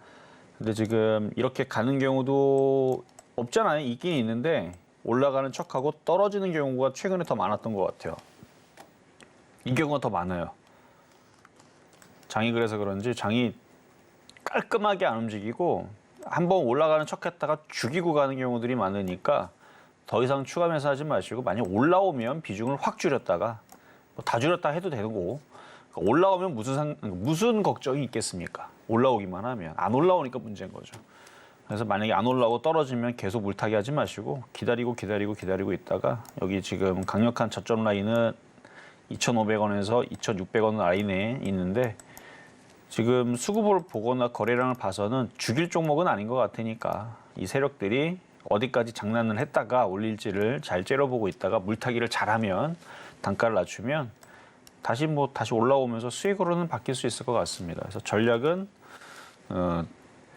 B: 근데 지금 이렇게 가는 경우도 없잖아요. 있긴 있는데 올라가는 척하고 떨어지는 경우가 최근에 더 많았던 것 같아요. 이 경우가 더 많아요. 장이 그래서 그런지 장이 깔끔하게 안 움직이고 한번 올라가는 척했다가 죽이고 가는 경우들이 많으니까 더 이상 추가 매수하지 마시고 만약 올라오면 비중을 확 줄였다가 뭐 다 줄였다 해도 되고 그러니까 올라오면 무슨 걱정이 있겠습니까? 올라오기만 하면 안 올라오니까 문제인 거죠. 그래서 만약에 안 올라오고 떨어지면 계속 물타기 하지 마시고 기다리고 있다가 여기 지금 강력한 저점 라인은 2,500원에서 2,600원 라인에 있는데 지금 수급을 보거나 거래량을 봐서는 죽일 종목은 아닌 것 같으니까 이 세력들이 어디까지 장난을 했다가 올릴지를 잘 째려보고 있다가 물타기를 잘하면 단가를 낮추면 다시 올라오면서 수익으로는 바뀔 수 있을 것 같습니다. 그래서 전략은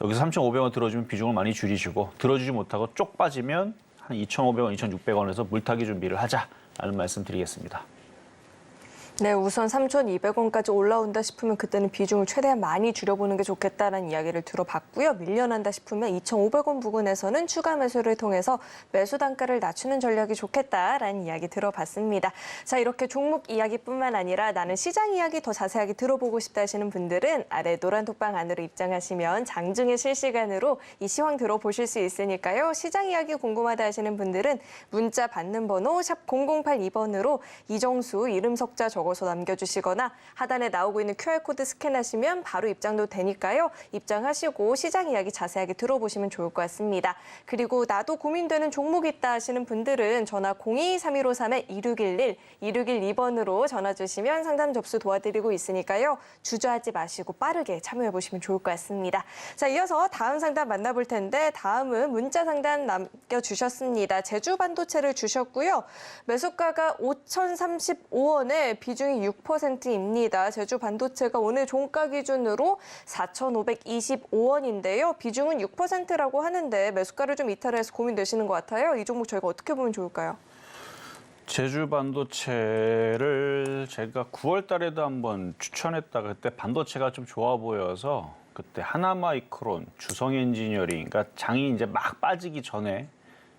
B: 여기서 3,500원 들어주면 비중을 많이 줄이시고 들어주지 못하고 쪽 빠지면 한 2,500원, 2,600원에서 물타기 준비를 하자라는 말씀 드리겠습니다.
C: 네, 우선 3,200원까지 올라온다 싶으면 그때는 비중을 최대한 많이 줄여보는 게 좋겠다는 이야기를 들어봤고요. 밀려난다 싶으면 2,500원 부근에서는 추가 매수를 통해서 매수 단가를 낮추는 전략이 좋겠다라는 이야기 들어봤습니다. 자, 이렇게 종목 이야기뿐만 아니라 나는 시장 이야기 더 자세하게 들어보고 싶다 하시는 분들은 아래 노란 톡방 안으로 입장하시면 장중에 실시간으로 이 시황 들어보실 수 있으니까요. 시장 이야기 궁금하다 하시는 분들은 문자 받는 번호 샵 0082번으로 이정수 이름 석자 적어서 남겨주시거나 하단에 나오고 있는 QR코드 스캔하시면 바로 입장도 되니까요. 입장하시고 시장 이야기 자세하게 들어보시면 좋을 것 같습니다. 그리고 나도 고민되는 종목 있다 하시는 분들은 전화 02-3153-2611, 2612번으로 전화 주시면 상담 접수 도와드리고 있으니까요. 주저하지 마시고 빠르게 참여해보시면 좋을 것 같습니다. 자, 이어서 다음 상담 만나볼 텐데 다음은 문자 상담 남겨주셨습니다. 제주 반도체를 주셨고요. 매수가가 5,035원에 비중 비중이 6%입니다. 제주 반도체가 오늘 종가 기준으로 4,525원인데요. 비중은 6%라고 하는데 매수가를 좀 이탈해서 고민되시는 것 같아요. 이 종목 저희가 어떻게 보면 좋을까요?
B: 제주 반도체를 제가 9월 달에도 한번 추천했다가 그때 반도체가 좀 좋아 보여서 그때 하나마이크론, 주성엔지니어링, 그러니까 장이 이제 막 빠지기 전에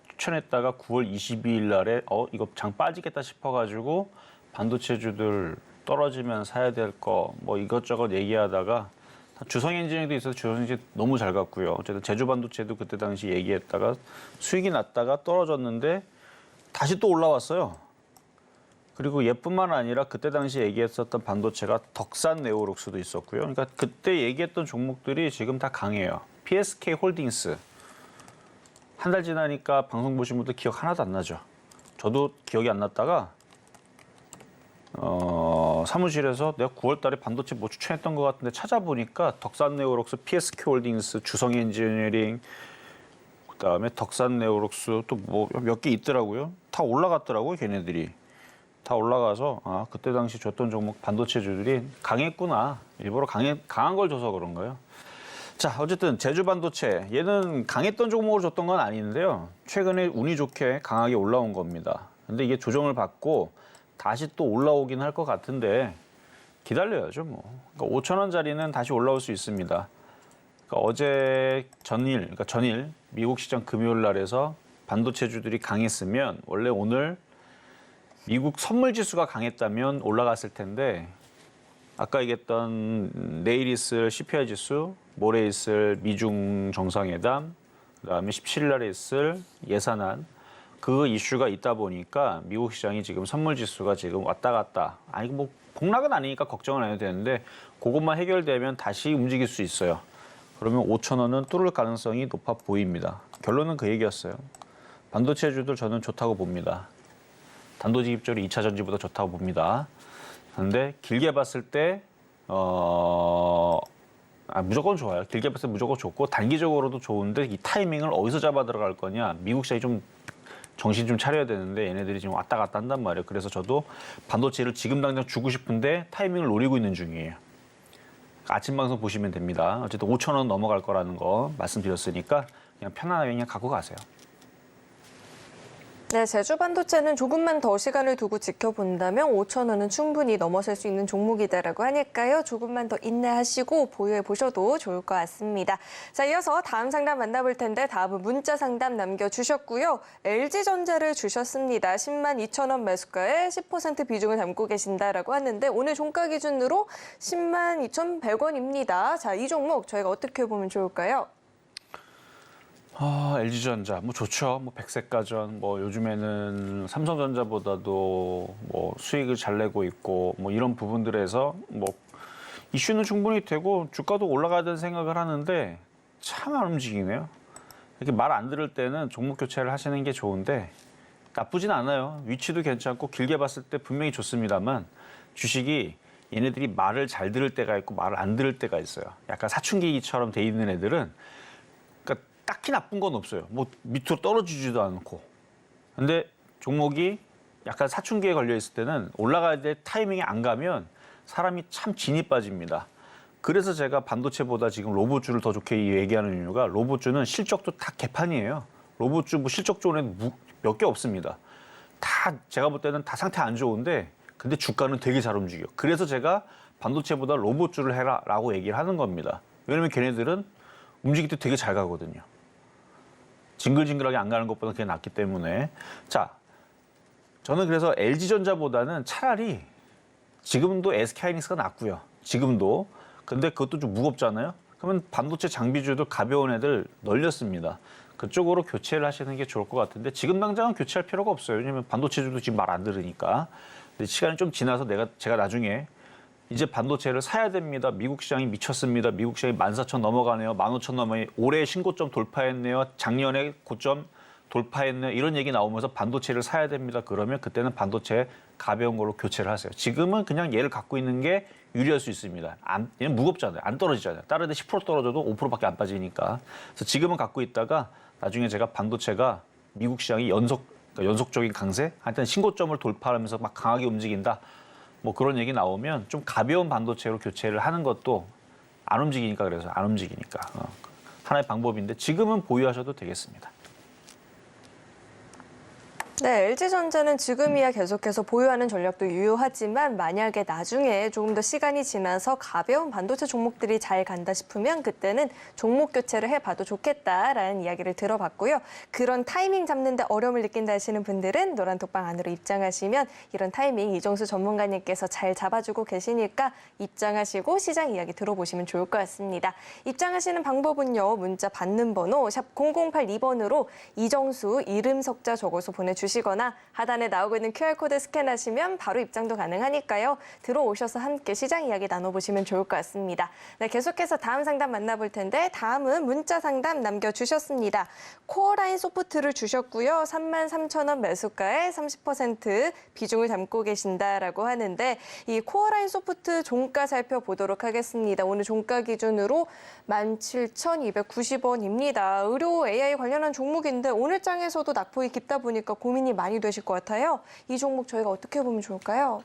B: 추천했다가 9월 22일 날에 이거 장 빠지겠다 싶어가지고 반도체주들 떨어지면 사야 될 거 뭐 이것저것 얘기하다가 주성엔지니어링도 있어서 주성엔지니어 너무 잘 갔고요. 어쨌든 제주 반도체도 그때 당시 얘기했다가 수익이 났다가 떨어졌는데 다시 또 올라왔어요. 그리고 얘뿐만 아니라 그때 당시 얘기했었던 반도체가 덕산 네오룩스도 있었고요. 그러니까 그때 얘기했던 종목들이 지금 다 강해요. PSK 홀딩스. 한 달 지나니까 방송 보신 분들 기억 하나도 안 나죠. 저도 기억이 안 났다가 사무실에서 내가 9월 달에 반도체 뭐 추천했던 것 같은데 찾아보니까 덕산 네오룩스, PSK 홀딩스, 주성 엔지니어링, 그다음에 덕산 네오룩스 또 뭐 몇 개 있더라고요. 다 올라갔더라고요, 걔네들이. 다 올라가서 그때 당시 줬던 종목 반도체주들이 강했구나. 일부러 강한 걸 줘서 그런 거예요. 자, 어쨌든 제주 반도체 얘는 강했던 종목으로 줬던 건 아닌데요. 최근에 운이 좋게 강하게 올라온 겁니다. 근데 이게 조정을 받고 다시 또 올라오긴 할 것 같은데 기다려야죠, 뭐. 그러니까 5,000원짜리는 다시 올라올 수 있습니다. 그러니까 전일 미국 시장 금요일 날에서 반도체주들이 강했으면 원래 오늘 미국 선물 지수가 강했다면 올라갔을 텐데 아까 얘기했던 내일 있을 CPI 지수, 모레 있을 미중 정상회담, 그다음에 17일 날에 있을 예산안 그 이슈가 있다 보니까 미국 시장이 지금 선물 지수가 지금 왔다 갔다. 아니 뭐 폭락은 아니니까 걱정은 안 해도 되는데 그것만 해결되면 다시 움직일 수 있어요. 그러면 5,000원은 뚫을 가능성이 높아 보입니다. 결론은 그 얘기였어요. 반도체주들 저는 좋다고 봅니다. 단도직입적으로 2차 전지보다 좋다고 봅니다. 그런데 길게 봤을 때 무조건 좋아요. 길게 봤을 때 무조건 좋고 단기적으로도 좋은데 이 타이밍을 어디서 잡아 들어갈 거냐. 미국 시장이 좀 정신 좀 차려야 되는데 얘네들이 지금 왔다 갔다 한단 말이에요. 그래서 저도 반도체를 지금 당장 주고 싶은데 타이밍을 노리고 있는 중이에요. 아침 방송 보시면 됩니다. 어쨌든 5,000원 넘어갈 거라는 거 말씀드렸으니까 그냥 편안하게 그냥 갖고 가세요.
C: 네, 제주 반도체는 조금만 더 시간을 두고 지켜본다면 5,000원은 충분히 넘어설 수 있는 종목이다라고 하니까요. 조금만 더 인내하시고 보유해 보셔도 좋을 것 같습니다. 자, 이어서 다음 상담 만나볼 텐데 다음은 문자 상담 남겨주셨고요. LG전자를 주셨습니다. 10만 2천원 매수가에 10% 비중을 담고 계신다라고 하는데 오늘 종가 기준으로 10만 2,100원입니다. 자, 이 종목 저희가 어떻게 보면 좋을까요?
B: LG전자 뭐 좋죠. 뭐 백색가전 뭐 요즘에는 삼성전자보다도 뭐 수익을 잘 내고 있고 뭐 이런 부분들에서 뭐 이슈는 충분히 되고 주가도 올라가야 되는 생각을 하는데 참 안 움직이네요. 이렇게 말 안 들을 때는 종목 교체를 하시는 게 좋은데 나쁘진 않아요. 위치도 괜찮고 길게 봤을 때 분명히 좋습니다만 주식이 얘네들이 말을 잘 들을 때가 있고 말을 안 들을 때가 있어요. 약간 사춘기처럼 돼 있는 애들은 딱히 나쁜 건 없어요. 뭐 밑으로 떨어지지도 않고. 근데 종목이 약간 사춘기에 걸려 있을 때는 올라가야 될 타이밍이 안 가면 사람이 참 진이 빠집니다. 그래서 제가 반도체보다 지금 로봇주를 더 좋게 얘기하는 이유가 로봇주는 실적도 다 개판이에요. 로봇주 뭐 실적 좋은 애는 몇 개 없습니다. 다 제가 볼 때는 다 상태 안 좋은데 근데 주가는 되게 잘 움직여. 그래서 제가 반도체보다 로봇주를 해라라고 얘기를 하는 겁니다. 왜냐면 걔네들은 움직일 때 되게 잘 가거든요. 징글징글하게 안 가는 것보다 그게 낫기 때문에. 자, 저는 그래서 LG전자보다는 차라리 지금도 SK하이닉스가 낫고요. 지금도. 근데 그것도 좀 무겁잖아요. 그러면 반도체 장비주도 가벼운 애들 널렸습니다. 그쪽으로 교체를 하시는 게 좋을 것 같은데 지금 당장은 교체할 필요가 없어요. 왜냐면 반도체주도 지금 말 안 들으니까. 근데 시간이 좀 지나서 제가 나중에 이제 반도체를 사야 됩니다. 미국 시장이 미쳤습니다. 미국 시장이 14,000 넘어가네요. 15,000 넘어요. 올해 신고점 돌파했네요. 작년에 고점 돌파했네요. 이런 얘기 나오면서 반도체를 사야 됩니다. 그러면 그때는 반도체 가벼운 걸로 교체를 하세요. 지금은 그냥 얘를 갖고 있는 게 유리할 수 있습니다. 얘는 무겁잖아요. 안 떨어지잖아요. 다른 데 10% 떨어져도 5%밖에 안 빠지니까. 그래서 지금은 갖고 있다가 나중에 제가 반도체가 미국 시장이 연속적인 강세? 하여튼 신고점을 돌파하면서 막 강하게 움직인다. 뭐 그런 얘기 나오면 좀 가벼운 반도체로 교체를 하는 것도 안 움직이니까 그래서 안 움직이니까 하나의 방법인데 지금은 보유하셔도 되겠습니다.
C: 네, LG전자는 지금이야 계속해서 보유하는 전략도 유효하지만 만약에 나중에 조금 더 시간이 지나서 가벼운 반도체 종목들이 잘 간다 싶으면 그때는 종목 교체를 해봐도 좋겠다라는 이야기를 들어봤고요. 그런 타이밍 잡는데 어려움을 느낀다 하시는 분들은 노란톡방 안으로 입장하시면 이런 타이밍 이정수 전문가님께서 잘 잡아주고 계시니까 입장하시고 시장 이야기 들어보시면 좋을 것 같습니다. 입장하시는 방법은요. 문자 받는 번호 샵 0082번으로 이정수 이름 석자 적어서 보내주시거나 하단에 나오고 있는 QR코드 스캔하시면 바로 입장도 가능하니까요. 들어오셔서 함께 시장 이야기 나눠보시면 좋을 것 같습니다. 네, 계속해서 다음 상담 만나볼 텐데 다음은 문자 상담 남겨주셨습니다. 코어라인 소프트를 주셨고요. 33,000원 매수가에 30% 비중을 담고 계신다라고 하는데 이 코어라인 소프트 종가 살펴보도록 하겠습니다. 오늘 종가 기준으로 17,290원입니다. 의료 AI 관련한 종목인데 오늘 장에서도 낙폭이 깊다 보니까 고민이 많이 되실 것 같아요. 이 종목 저희가 어떻게 보면 좋을까요?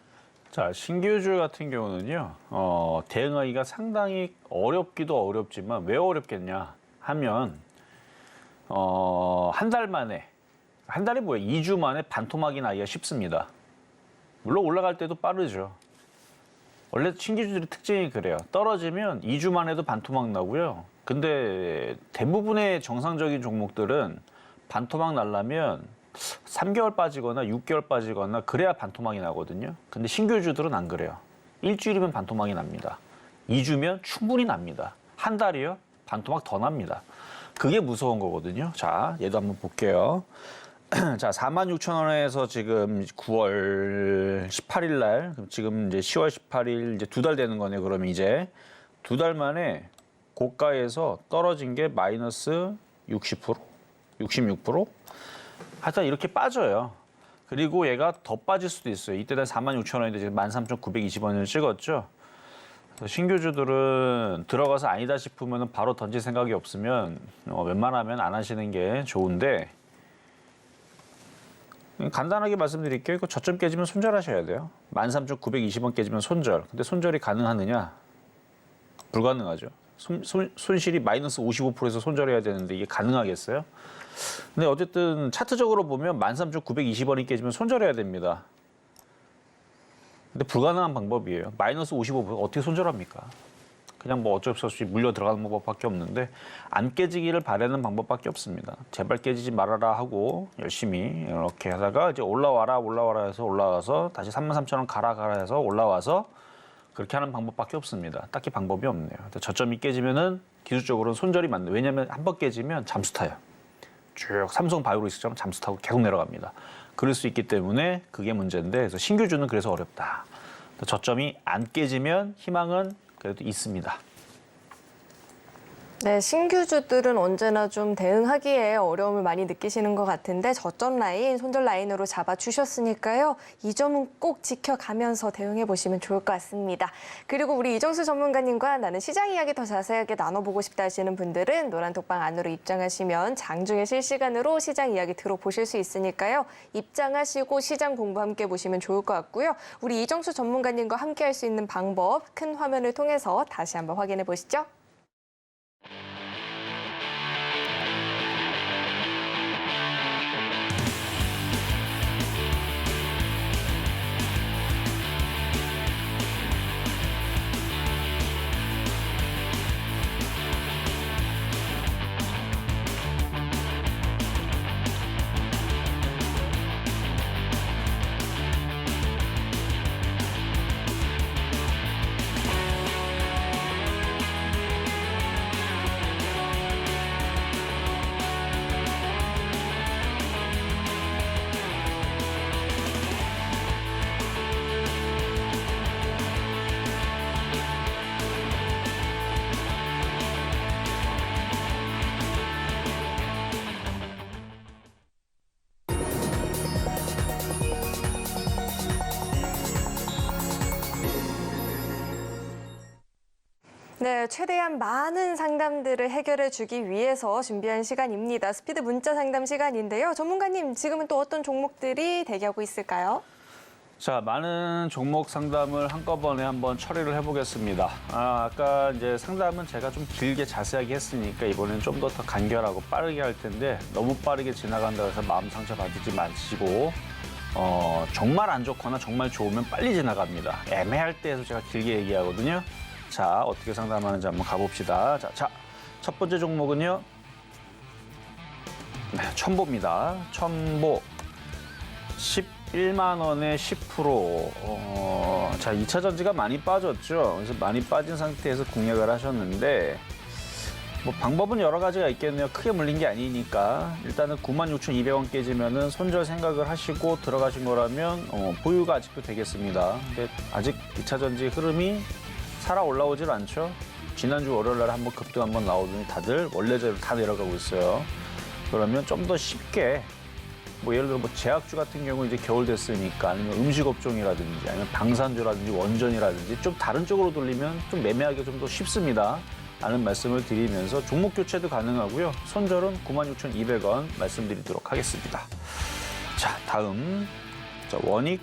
B: 자, 신규주 같은 경우는요, 대응하기가 상당히 어렵기도 어렵지만 왜 어렵겠냐 하면, 한 달 만에, 한 달이 뭐예요? 2주 만에 반토막이 나기가 쉽습니다. 물론 올라갈 때도 빠르죠. 원래 신규주들의 특징이 그래요. 떨어지면 2주 만에도 반토막 나고요. 근데 대부분의 정상적인 종목들은 반토막 나려면 3개월 빠지거나 6개월 빠지거나 그래야 반토막이 나거든요. 근데 신규주들은 안 그래요. 일주일이면 반토막이 납니다. 2주면 충분히 납니다. 한 달이요? 반토막 더 납니다. 그게 무서운 거거든요. 자, 얘도 한번 볼게요. 자, 46,000원에서 지금 9월 18일 날, 지금 이제 10월 18일 이제 2달 되는 거네. 그러면 이제 2달 만에 고가에서 떨어진 게 마이너스 60%, 66%? 하여튼 이렇게 빠져요. 그리고 얘가 더 빠질 수도 있어요. 이때는 46,000원인데 지금 13,920원을 찍었죠. 그래서 신규주들은 들어가서 아니다 싶으면 바로 던질 생각이 없으면 웬만하면 안 하시는 게 좋은데 간단하게 말씀드릴게요. 이거 저점 깨지면 손절하셔야 돼요. 13,920원 깨지면 손절. 근데 손절이 가능하느냐? 불가능하죠. 손실이 마이너스 55%에서 손절해야 되는데 이게 가능하겠어요? 근데 어쨌든 차트적으로 보면 13,920원이 깨지면 손절해야 됩니다. 근데 불가능한 방법이에요. 마이너스 55% 어떻게 손절합니까? 그냥 뭐 어쩔 수 없이 물려 들어가는 방법밖에 없는데 안 깨지기를 바라는 방법밖에 없습니다. 제발 깨지지 말아라 하고 열심히 이렇게 하다가 이제 올라와라 해서 올라와서 다시 33,000원 가라 해서 올라와서 그렇게 하는 방법밖에 없습니다. 딱히 방법이 없네요. 저점이 깨지면은 기술적으로는 손절이 맞네. 왜냐하면 한 번 깨지면 잠수 타요. 쭉 삼성 바이오로직처럼 잠수 타고 계속 내려갑니다. 그럴 수 있기 때문에 그게 문제인데 그래서 신규주는 그래서 어렵다. 저점이 안 깨지면 희망은 그래도 있습니다.
C: 네, 신규주들은 언제나 좀 대응하기에 어려움을 많이 느끼시는 것 같은데 저점 라인, 손절 라인으로 잡아주셨으니까요. 이 점은 꼭 지켜가면서 대응해보시면 좋을 것 같습니다. 그리고 우리 이정수 전문가님과 나는 시장 이야기 더 자세하게 나눠보고 싶다 하시는 분들은 노란톡방 안으로 입장하시면 장중에 실시간으로 시장 이야기 들어보실 수 있으니까요. 입장하시고 시장 공부 함께 보시면 좋을 것 같고요. 우리 이정수 전문가님과 함께 할 수 있는 방법 큰 화면을 통해서 다시 한번 확인해 보시죠. 네, 최대한 많은 상담들을 해결해주기 위해서 준비한 시간입니다. 스피드 문자 상담 시간인데요. 전문가님, 지금은 또 어떤 종목들이 대기하고 있을까요?
B: 자, 많은 종목 상담을 한꺼번에 한번 처리를 해보겠습니다. 아까 이제 상담은 제가 좀 길게 자세하게 했으니까 이번엔 좀 더 간결하고 빠르게 할 텐데 너무 빠르게 지나간다고 해서 마음 상처 받지 마시고 정말 안 좋거나 정말 좋으면 빨리 지나갑니다. 애매할 때에서 제가 길게 얘기하거든요. 자, 어떻게 상담하는지 한번 가봅시다. 자, 첫 번째 종목은요. 네, 첨보입니다. 첨보 11만 원에 10%. 자, 2차 전지가 많이 빠졌죠. 그래서 많이 빠진 상태에서 공략을 하셨는데 뭐 방법은 여러 가지가 있겠네요. 크게 물린 게 아니니까 일단은 96,200원 깨지면은 손절 생각을 하시고 들어가신 거라면 보유가 아직도 되겠습니다. 근데 아직 2차 전지 흐름이 살아 올라오질 않죠. 지난주 월요일 날 한번 급등 한번 나오더니 다들 원래대로 다 내려가고 있어요. 그러면 좀 더 쉽게 뭐 예를 들어 뭐 제약주 같은 경우 이제 겨울 됐으니까 아니면 음식 업종이라든지 아니면 방산주라든지 원전이라든지 좀 다른 쪽으로 돌리면 좀 매매하기가 좀 더 쉽습니다. 라는 말씀을 드리면서 종목 교체도 가능하고요. 손절은 96,200원 말씀드리도록 하겠습니다. 자, 다음 자, 원익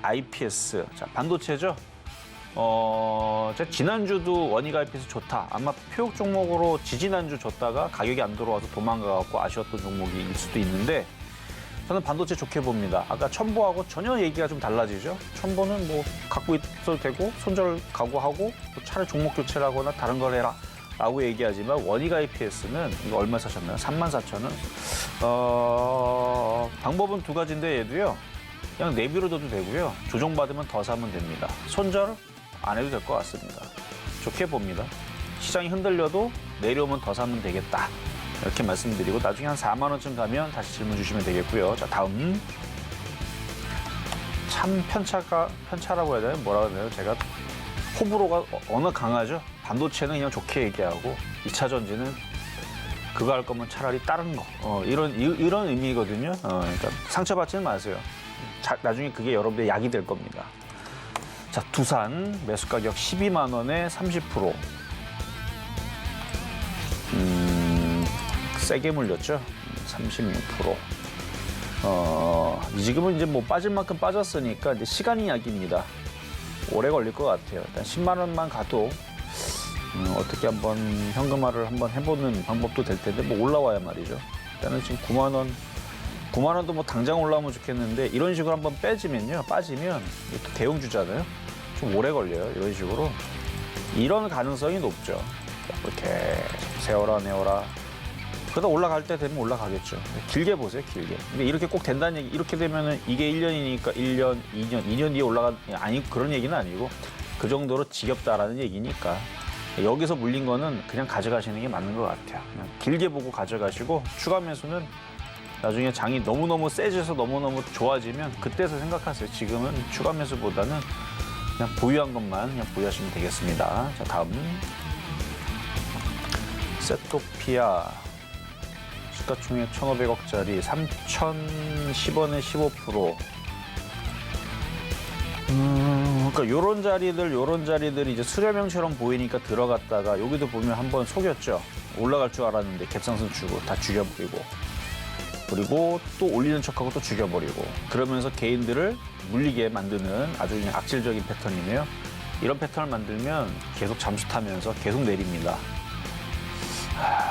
B: IPS. 자, 반도체죠. 제가 지난주도 원익 IPS 좋다. 아마 표역 종목으로 지지난주 줬다가 가격이 안 들어와서 도망가갖고 아쉬웠던 종목일 수도 있는데 저는 반도체 좋게 봅니다. 아까 첨보하고 전혀 얘기가 좀 달라지죠. 첨보는 뭐 갖고 있어도 되고 손절 각오하고 뭐 차라리 종목 교체를 하거나 다른 걸 해라 라고 얘기하지만 원익 IPS는 이거 얼마 사셨나요? 34,000원? 방법은 두 가지인데 얘도요. 그냥 내비로둬도 되고요. 조정받으면 더 사면 됩니다. 손절 안 해도 될 것 같습니다. 좋게 봅니다. 시장이 흔들려도 내려오면 더 사면 되겠다. 이렇게 말씀드리고 나중에 한 4만 원쯤 가면 다시 질문 주시면 되겠고요. 자, 다음 참 편차라고 해야 되나요? 뭐라고 해야 되나요? 제가 호불호가 어느 강하죠? 반도체는 그냥 좋게 얘기하고 2차 전지는 그거 할 거면 차라리 다른 거 이런 의미거든요. 그러니까 상처받지는 마세요. 나중에 그게 여러분들의 약이 될 겁니다. 자, 두산 매수 가격 12만 원에 30%. 세게 물렸죠. 36%. 지금은 이제 뭐 빠질 만큼 빠졌으니까 이제 시간이 약입니다. 오래 걸릴 것 같아요. 일단 10만 원만 가도 어떻게 한번 현금화를 한번 해보는 방법도 될 텐데 뭐 올라와야 말이죠. 일단은 지금 9만 원도 뭐 당장 올라오면 좋겠는데 이런 식으로 한번 빠지면 또 대형주잖아요. 좀 오래 걸려요. 이런 식으로. 이런 가능성이 높죠. 이렇게 세워라 내워라. 그러다 올라갈 때 되면 올라가겠죠. 길게 보세요, 길게. 근데 이렇게 꼭 된다는 얘기, 이렇게 되면은 이게 1년이니까 1년, 2년 뒤에 아니, 그런 얘기는 아니고 그 정도로 지겹다라는 얘기니까 여기서 물린 거는 그냥 가져가시는 게 맞는 것 같아요. 그냥 길게 보고 가져가시고 추가 매수는 나중에 장이 너무너무 세져서 너무너무 좋아지면 그때서 생각하세요. 지금은 추가 매수보다는 그냥 보유한 것만 그냥 보유하시면 되겠습니다. 자, 다음. 세토피아. 시가총액 1,500억짜리 3,010원에 15%. 그러니까 요런 자리들이 이제 수렴형처럼 보이니까 들어갔다가 여기도 보면 한번 속였죠. 올라갈 줄 알았는데 갭상승 주고 다 죽여버리고. 그리고 또 올리는 척하고 또 죽여버리고. 그러면서 개인들을 물리게 만드는 아주 그냥 악질적인 패턴이네요. 이런 패턴을 만들면 계속 잠수 타면서 계속 내립니다.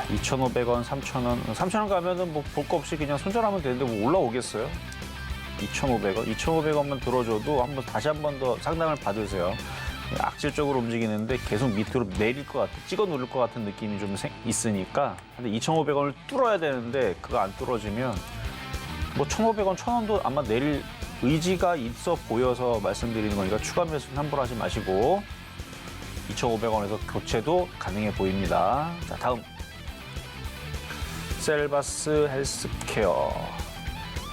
B: 2,500원, 3,000원. 3,000원 가면은 뭐 볼 거 없이 그냥 손절하면 되는데 뭐 올라오겠어요? 2,500원. 2,500원만 들어줘도 다시 한 번 더 상담을 받으세요. 악질적으로 움직이는데 계속 밑으로 내릴 것 같아, 찍어 누를 것 같은 느낌이 좀 있으니까. 근데 2,500원을 뚫어야 되는데 그거 안 뚫어지면 뭐 1,500원, 1,000원도 아마 내릴 의지가 있어 보여서 말씀드리는 거니까 추가 매수는 함부로 하지 마시고 2,500원에서 교체도 가능해 보입니다. 자, 다음. 셀바스 헬스케어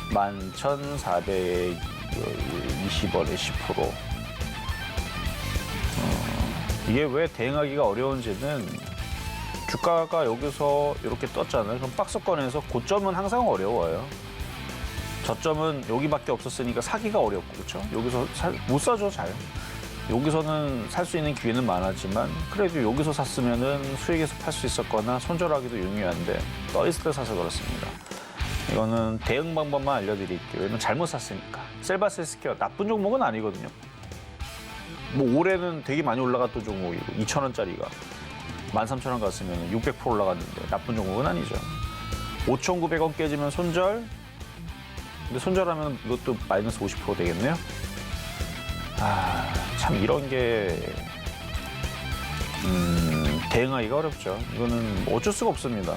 B: 11,420원에 10%. 이게 왜 대응하기가 어려운지는 주가가 여기서 이렇게 떴잖아요. 그럼 박스권에서 고점은 항상 어려워요. 저점은 여기밖에 없었으니까 사기가 어렵고, 그렇죠? 여기서 못 사죠, 잘. 여기서는 살 수 있는 기회는 많았지만 그래도 여기서 샀으면은 수익에서 팔 수 있었거나 손절하기도 용이한데 떠 있을 때 사서 그렇습니다. 이거는 대응 방법만 알려드릴게요. 왜냐면 잘못 샀으니까. 셀바세스케어 나쁜 종목은 아니거든요. 뭐 올해는 되게 많이 올라갔던 종목이고 2,000원짜리가 13,000원 갔으면 600% 올라갔는데 나쁜 종목은 아니죠. 5,900원 깨지면 손절. 근데 손절하면 이것도 마이너스 50% 되겠네요. 참 이런 게 대응하기가 어렵죠. 이거는 어쩔 수가 없습니다.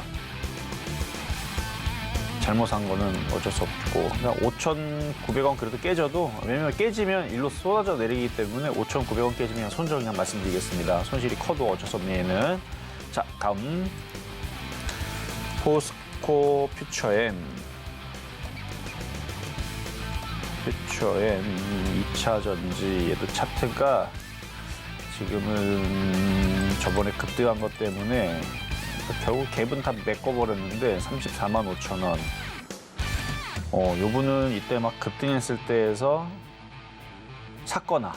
B: 잘못 산 거는 어쩔 수 없고 그냥 5,900원 그래도 깨져도 왜냐면 깨지면 일로 쏟아져 내리기 때문에 5,900원 깨지면 손절 그냥 말씀드리겠습니다. 손실이 커도 어쩔 수 없네 얘는. 자 다음 포스코 퓨처엠 2차 전지 얘도 차트가 지금은 저번에 급등한 것 때문에 결국 갭은 다 메꿔버렸는데 34만 5천 원. 요분은 이때 막 급등했을 때에서 샀거나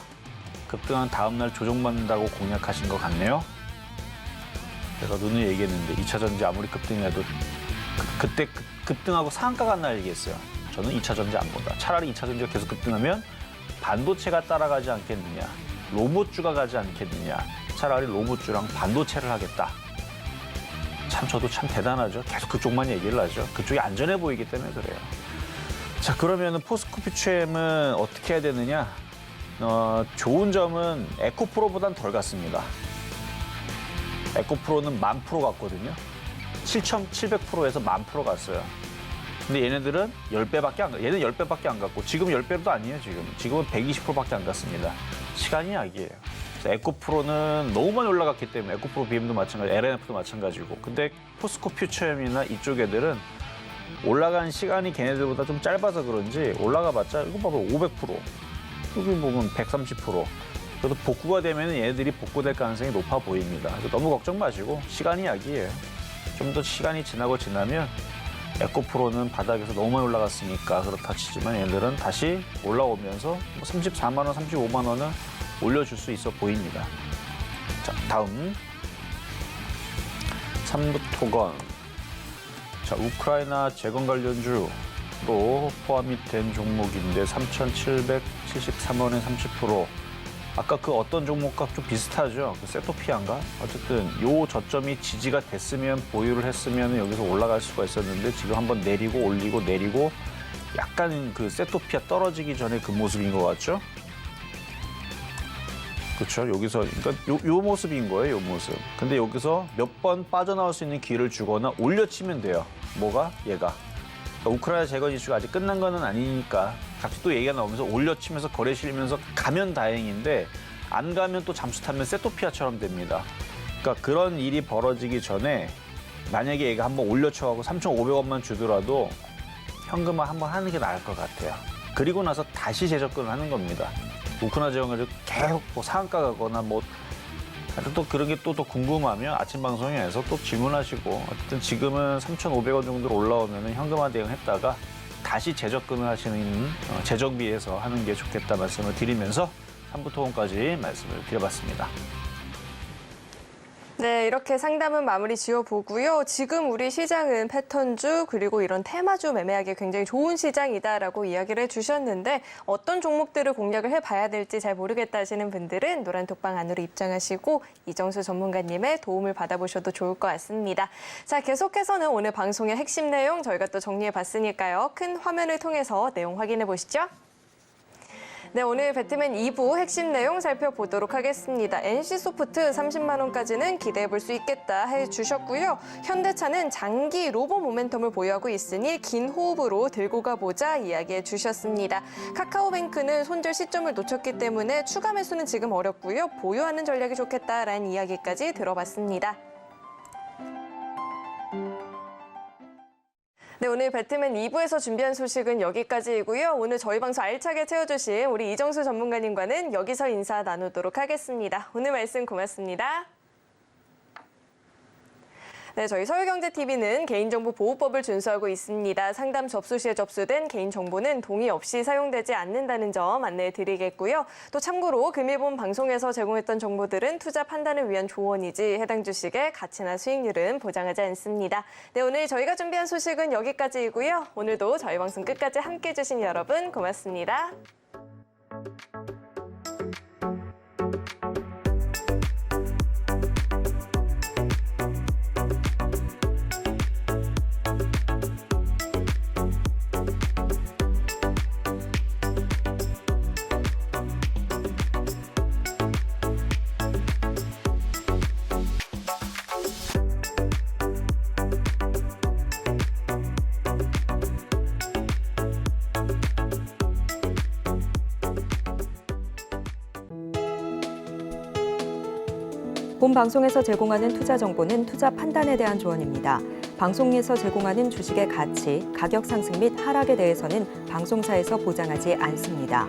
B: 급등한 다음날 조정받는다고 공략하신 것 같네요. 제가 눈을 얘기했는데 2차 전지 아무리 급등해도 그때 급등하고 상한가 간 날 얘기했어요. 저는 2차 전지 안 본다. 차라리 2차 전지가 계속 급등하면 반도체가 따라가지 않겠느냐. 로봇주가 가지 않겠느냐. 차라리 로봇주랑 반도체를 하겠다. 참 저도 참 대단하죠. 계속 그쪽만 얘기를 하죠. 그쪽이 안전해 보이기 때문에 그래요. 자 그러면 포스코 퓨처엠은 어떻게 해야 되느냐. 좋은 점은 에코프로보단 덜 갔습니다. 에코프로는 10,000% 갔거든요. 7,700%에서 10,000% 갔어요. 근데 얘네들은 10배밖에 안 가. 얘는 10배밖에 안 갔고 지금 10배도 아니에요. 지금은 120%밖에 안 갔습니다. 시간이 약이에요. 에코프로는 너무 많이 올라갔기 때문에 에코프로 BM도 마찬가지, LNF도 마찬가지고. 근데 포스코 퓨처엠이나 이쪽 애들은 올라간 시간이 걔네들보다 좀 짧아서 그런지 올라가봤자 이거 봐봐 500%, 여기 보면 130%. 그래도 복구가 되면 얘네들이 복구될 가능성이 높아 보입니다. 그래서 너무 걱정 마시고 시간이 약이에요. 좀 더 시간이 지나면 에코프로는 바닥에서 너무 많이 올라갔으니까 그렇다 치지만 얘네들은 다시 올라오면서 34만 원, 35만 원은 올려줄 수 있어 보입니다. 자, 다음 삼부토건. 자, 우크라이나 재건 관련주로 포함이 된 종목인데 3,773원에 30%. 아까 그 어떤 종목과 좀 비슷하죠. 그 세토피아인가? 어쨌든 요 저점이 지지가 됐으면 보유를 했으면 여기서 올라갈 수가 있었는데 지금 한번 내리고 올리고 내리고 약간 그 세토피아 떨어지기 전에 그 모습인 것 같죠? 그렇죠. 여기서 그러니까 요 모습인 거예요. 요 모습. 근데 여기서 몇 번 빠져나올 수 있는 기회를 주거나 올려치면 돼요. 뭐가? 얘가. 그러니까 우크라이나 재건 이슈가 아직 끝난 건 아니니까 갑자기 또 얘기가 나오면서 올려치면서 거래 실리면서 가면 다행인데 안 가면 또 잠수 타면 세토피아처럼 됩니다. 그러니까 그런 일이 벌어지기 전에 만약에 얘가 한번 올려쳐가고 3,500원만 주더라도 현금화 한번 하는 게 나을 것 같아요. 그리고 나서 다시 재접근을 하는 겁니다. 우크라이나 재건을 계속 뭐 상한가 가거나 뭐 또 그런 게 또 궁금하면 아침 방송에서 또 질문하시고 어쨌든 지금은 3,500원 정도로 올라오면 현금화 대응했다가 다시 재접근을 하시는 재정비해서 하는 게 좋겠다 말씀을 드리면서 3부 토론까지 말씀을 드려봤습니다.
C: 네, 이렇게 상담은 마무리 지어보고요. 지금 우리 시장은 패턴주 그리고 이런 테마주 매매하기 굉장히 좋은 시장이다라고 이야기를 해주셨는데 어떤 종목들을 공략을 해봐야 될지 잘 모르겠다 하시는 분들은 노란 톡방 안으로 입장하시고 이정수 전문가님의 도움을 받아보셔도 좋을 것 같습니다. 자, 계속해서는 오늘 방송의 핵심 내용 저희가 또 정리해봤으니까요. 큰 화면을 통해서 내용 확인해 보시죠. 네, 오늘 배트맨 2부 핵심 내용 살펴보도록 하겠습니다. NC소프트 30만 원까지는 기대해 볼 수 있겠다 해주셨고요. 현대차는 장기 로보 모멘텀을 보유하고 있으니 긴 호흡으로 들고 가보자 이야기해 주셨습니다. 카카오뱅크는 손절 시점을 놓쳤기 때문에 추가 매수는 지금 어렵고요. 보유하는 전략이 좋겠다라는 이야기까지 들어봤습니다. 네, 오늘 배트맨 2부에서 준비한 소식은 여기까지이고요. 오늘 저희 방송 알차게 채워주신 우리 이정수 전문가님과는 여기서 인사 나누도록 하겠습니다. 오늘 말씀 고맙습니다. 네, 저희 서울경제TV는 개인정보보호법을 준수하고 있습니다. 상담 접수 시에 접수된 개인정보는 동의 없이 사용되지 않는다는 점 안내해 드리겠고요. 또 참고로 금일본 방송에서 제공했던 정보들은 투자 판단을 위한 조언이지 해당 주식의 가치나 수익률은 보장하지 않습니다. 네, 오늘 저희가 준비한 소식은 여기까지이고요. 오늘도 저희 방송 끝까지 함께해 주신 여러분 고맙습니다.
A: 본 방송에서 제공하는 투자 정보는 투자 판단에 대한 조언입니다. 방송에서 제공하는 주식의 가치, 가격 상승 및 하락에 대해서는 방송사에서 보장하지 않습니다.